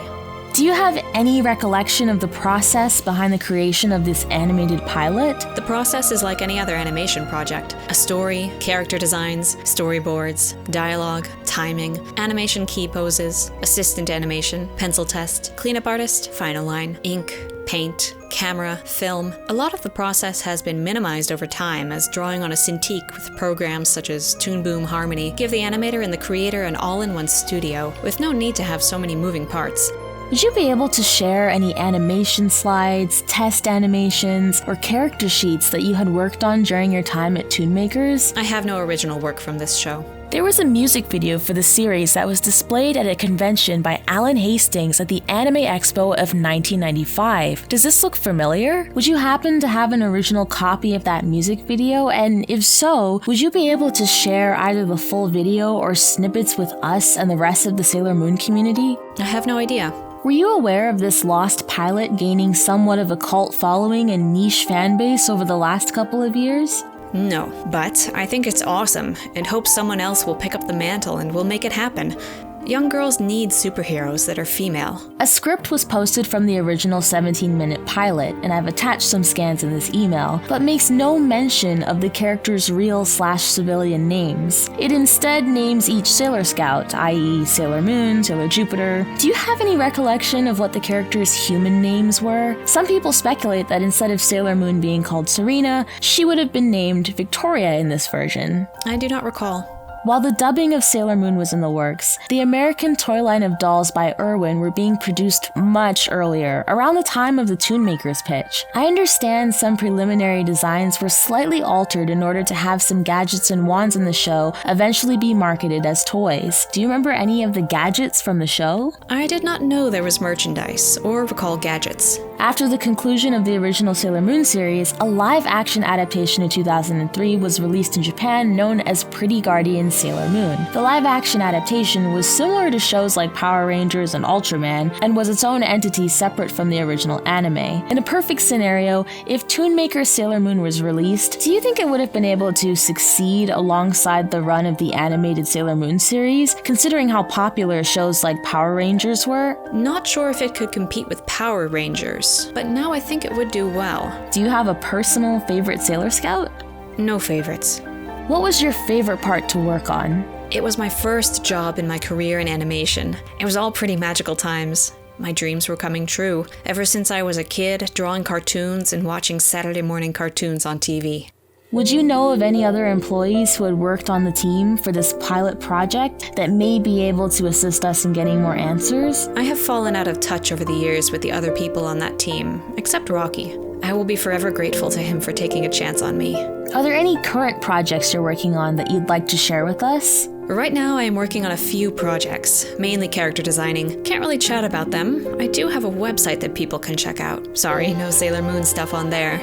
Do you have any recollection of the process behind the creation of this animated pilot? The process is like any other animation project. A story, character designs, storyboards, dialogue, timing, animation key poses, assistant animation, pencil test, cleanup artist, final line, ink, paint, camera, film. A lot of the process has been minimized over time as drawing on a Cintiq with programs such as Toon Boom Harmony give the animator and the creator an all-in-one studio with no need to have so many moving parts. Would you be able to share any animation slides, test animations, or character sheets that you had worked on during your time at Toonmakers? I have no original work from this show. There was a music video for the series that was displayed at a convention by Alan Hastings at the Anime Expo of 1995. Does this look familiar? Would you happen to have an original copy of that music video? And if so, would you be able to share either the full video or snippets with us and the rest of the Sailor Moon community? I have no idea. Were you aware of this lost pilot gaining somewhat of a cult following and niche fanbase over the last couple of years? No, but I think it's awesome and hope someone else will pick up the mantle and will make it happen. Young girls need superheroes that are female. A script was posted from the original 17-minute pilot, and I've attached some scans in this email, but makes no mention of the characters' real/civilian names. It instead names each Sailor Scout, i.e. Sailor Moon, Sailor Jupiter. Do you have any recollection of what the characters' human names were? Some people speculate that instead of Sailor Moon being called Serena, she would have been named Victoria in this version. I do not recall. While the dubbing of Sailor Moon was in the works, the American toy line of dolls by Irwin were being produced much earlier, around the time of the Toonmakers pitch. I understand some preliminary designs were slightly altered in order to have some gadgets and wands in the show eventually be marketed as toys. Do you remember any of the gadgets from the show? I did not know there was merchandise, or recall gadgets. After the conclusion of the original Sailor Moon series, a live-action adaptation in 2003 was released in Japan known as Pretty Guardian Sailor Moon. The live-action adaptation was similar to shows like Power Rangers and Ultraman, and was its own entity separate from the original anime. In a perfect scenario, if Toonmaker Sailor Moon was released, do you think it would have been able to succeed alongside the run of the animated Sailor Moon series, considering how popular shows like Power Rangers were? Not sure if it could compete with Power Rangers, but now I think it would do well. Do you have a personal favorite Sailor Scout? No favorites. What was your favorite part to work on? It was my first job in my career in animation. It was all pretty magical times. My dreams were coming true, ever since I was a kid, drawing cartoons and watching Saturday morning cartoons on TV. Would you know of any other employees who had worked on the team for this pilot project that may be able to assist us in getting more answers? I have fallen out of touch over the years with the other people on that team, except Rocky. I will be forever grateful to him for taking a chance on me. Are there any current projects you're working on that you'd like to share with us? Right now, I am working on a few projects, mainly character designing. Can't really chat about them. I do have a website that people can check out. Sorry, no Sailor Moon stuff on there.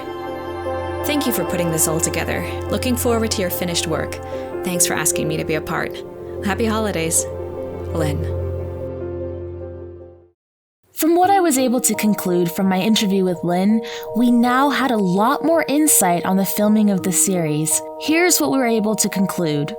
Thank you for putting this all together. Looking forward to your finished work. Thanks for asking me to be a part. Happy holidays. Lynn. From what I was able to conclude from my interview with Lynn, we now had a lot more insight on the filming of the series. Here's what we were able to conclude.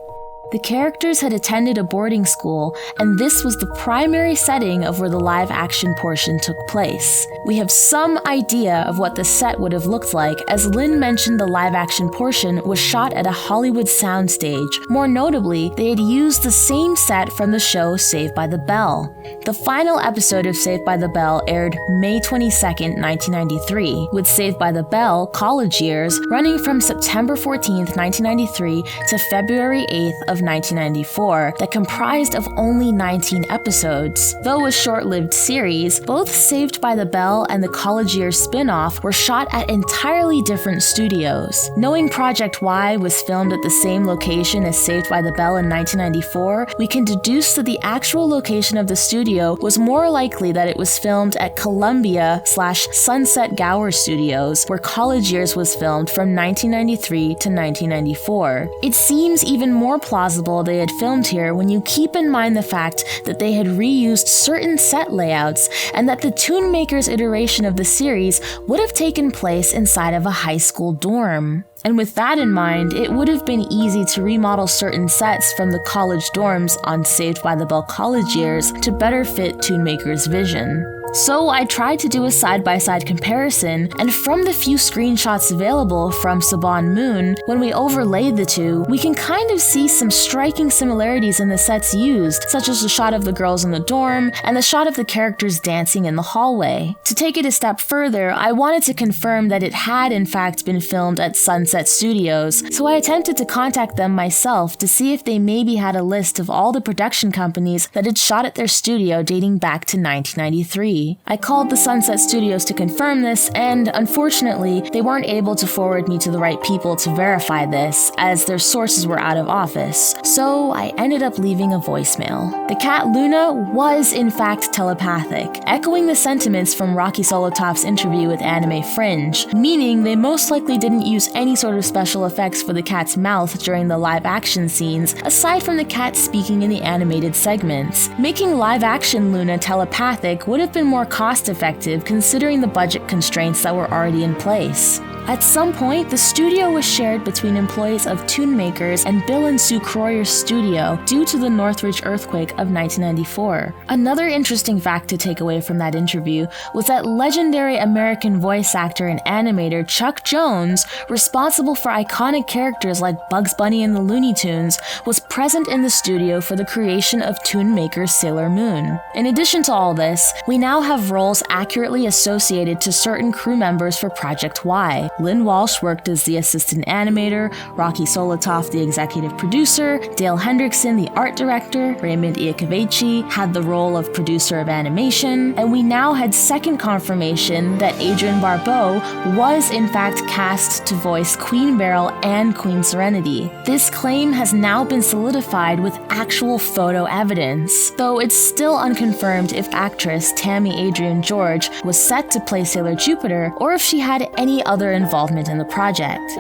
The characters had attended a boarding school, and this was the primary setting of where the live-action portion took place. We have some idea of what the set would have looked like, as Lynn mentioned the live-action portion was shot at a Hollywood soundstage. More notably, they had used the same set from the show Saved by the Bell. The final episode of Saved by the Bell aired May 22nd, 1993, with Saved by the Bell College Years running from September 14th, 1993 to February 8th of 1994 that comprised of only 19 episodes. Though a short-lived series, both Saved by the Bell and the College Years spin-off were shot at entirely different studios. Knowing Project Y was filmed at the same location as Saved by the Bell in 1994, we can deduce that the actual location of the studio was more likely that it was filmed at Columbia/Sunset Gower Studios, where College Years was filmed from 1993 to 1994. It seems even more plausible they had filmed here when you keep in mind the fact that they had reused certain set layouts and that the Toon Maker's iteration of the series would have taken place inside of a high school dorm. And with that in mind, it would have been easy to remodel certain sets from the college dorms on Saved by the Bell College Years to better fit Toon Maker's vision. So I tried to do a side-by-side comparison, and from the few screenshots available from Saban Moon, when we overlaid the two, we can kind of see some striking similarities in the sets used, such as the shot of the girls in the dorm and the shot of the characters dancing in the hallway. To take it a step further, I wanted to confirm that it had in fact been filmed at Sunset Studios, so I attempted to contact them myself to see if they maybe had a list of all the production companies that had shot at their studio dating back to 1993. I called the Sunset Studios to confirm this, and unfortunately, they weren't able to forward me to the right people to verify this, as their sources were out of office, so I ended up leaving a voicemail. The cat Luna was in fact telepathic, echoing the sentiments from Rocky Solotop's interview with Anime Fringe, meaning they most likely didn't use any sort of special effects for the cat's mouth during the live-action scenes, aside from the cat speaking in the animated segments. Making live-action Luna telepathic would have been more cost-effective considering the budget constraints that were already in place. At some point, the studio was shared between employees of Toon Makers and Bill and Sue Croyer's studio due to the Northridge earthquake of 1994. Another interesting fact to take away from that interview was that legendary American voice actor and animator Chuck Jones, responsible for iconic characters like Bugs Bunny and the Looney Tunes, was present in the studio for the creation of Toon Maker's Sailor Moon. In addition to all this, we now have roles accurately associated to certain crew members for Project Y. Lynn Walsh worked as the assistant animator, Rocky Solotov the executive producer, Dale Hendrickson the art director, Raymond Iacovacci had the role of producer of animation, and we now had second confirmation that Adrianne Barbeau was in fact cast to voice Queen Beryl and Queen Serenity. This claim has now been solidified with actual photo evidence, though it's still unconfirmed if actress Tammy Adrian George was set to play Sailor Jupiter or if she had any other involvement in the project.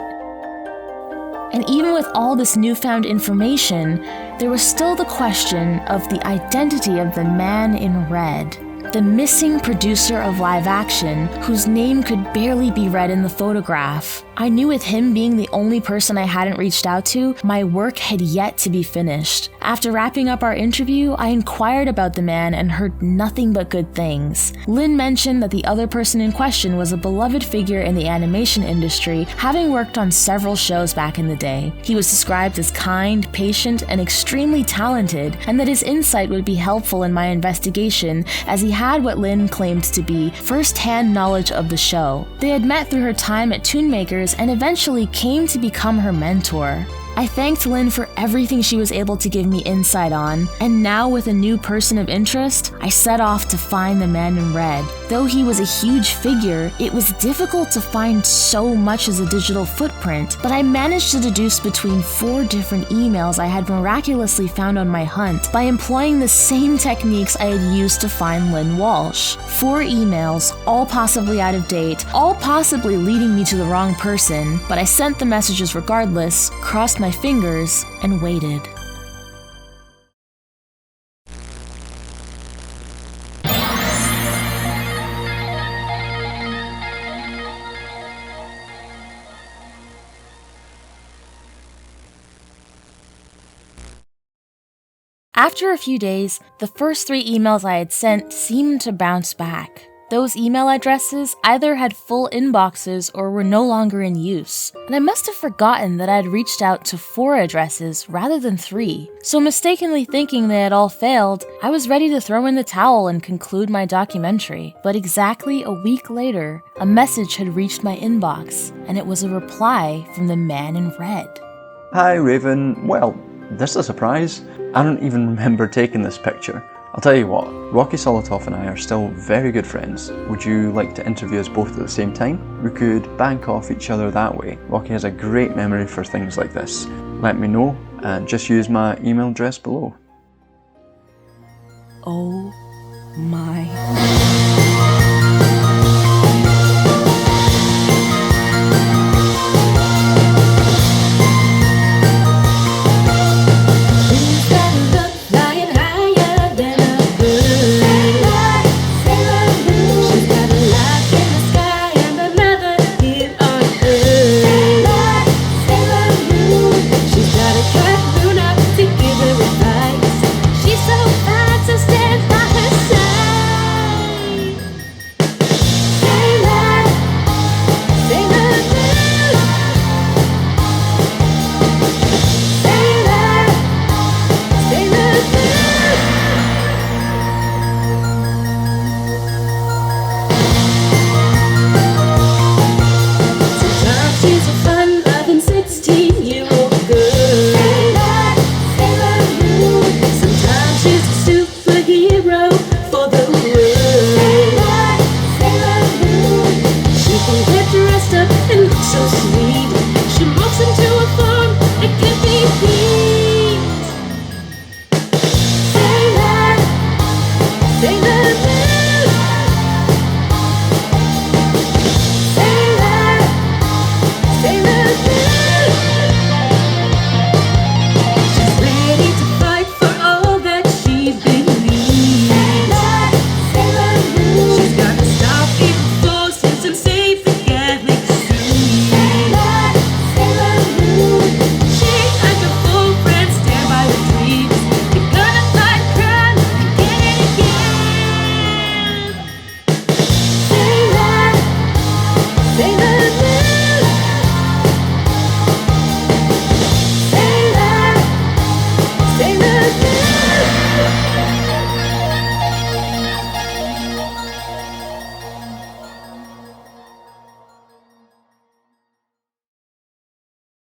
And even with all this newfound information, there was still the question of the identity of the man in red, the missing producer of live action, whose name could barely be read in the photograph. I knew with him being the only person I hadn't reached out to, my work had yet to be finished. After wrapping up our interview, I inquired about the man and heard nothing but good things. Lynn mentioned that the other person in question was a beloved figure in the animation industry, having worked on several shows back in the day. He was described as kind, patient, and extremely talented, and that his insight would be helpful in my investigation as he had what Lynn claimed to be first-hand knowledge of the show. They had met through her time at Toonmakers and eventually came to become her mentor. I thanked Lynn for everything she was able to give me insight on, and now with a new person of interest, I set off to find the man in red. Though he was a huge figure, it was difficult to find so much as a digital footprint, but I managed to deduce between 4 different emails I had miraculously found on my hunt by employing the same techniques I had used to find Lynn Walsh. 4 emails, all possibly out of date, all possibly leading me to the wrong person, but I sent the messages regardless, crossed my fingers, and waited. After a few days, the first 3 emails I had sent seemed to bounce back. Those email addresses either had full inboxes or were no longer in use, and I must have forgotten that I had reached out to 4 addresses rather than 3. So mistakenly thinking they had all failed, I was ready to throw in the towel and conclude my documentary. But exactly a week later, a message had reached my inbox, and it was a reply from the man in red. Hi Raven, well, this is a surprise. I don't even remember taking this picture. I'll tell you what, Rocky Solotov and I are still very good friends. Would you like to interview us both at the same time? We could bank off each other that way. Rocky has a great memory for things like this. Let me know and just use my email address below. Oh my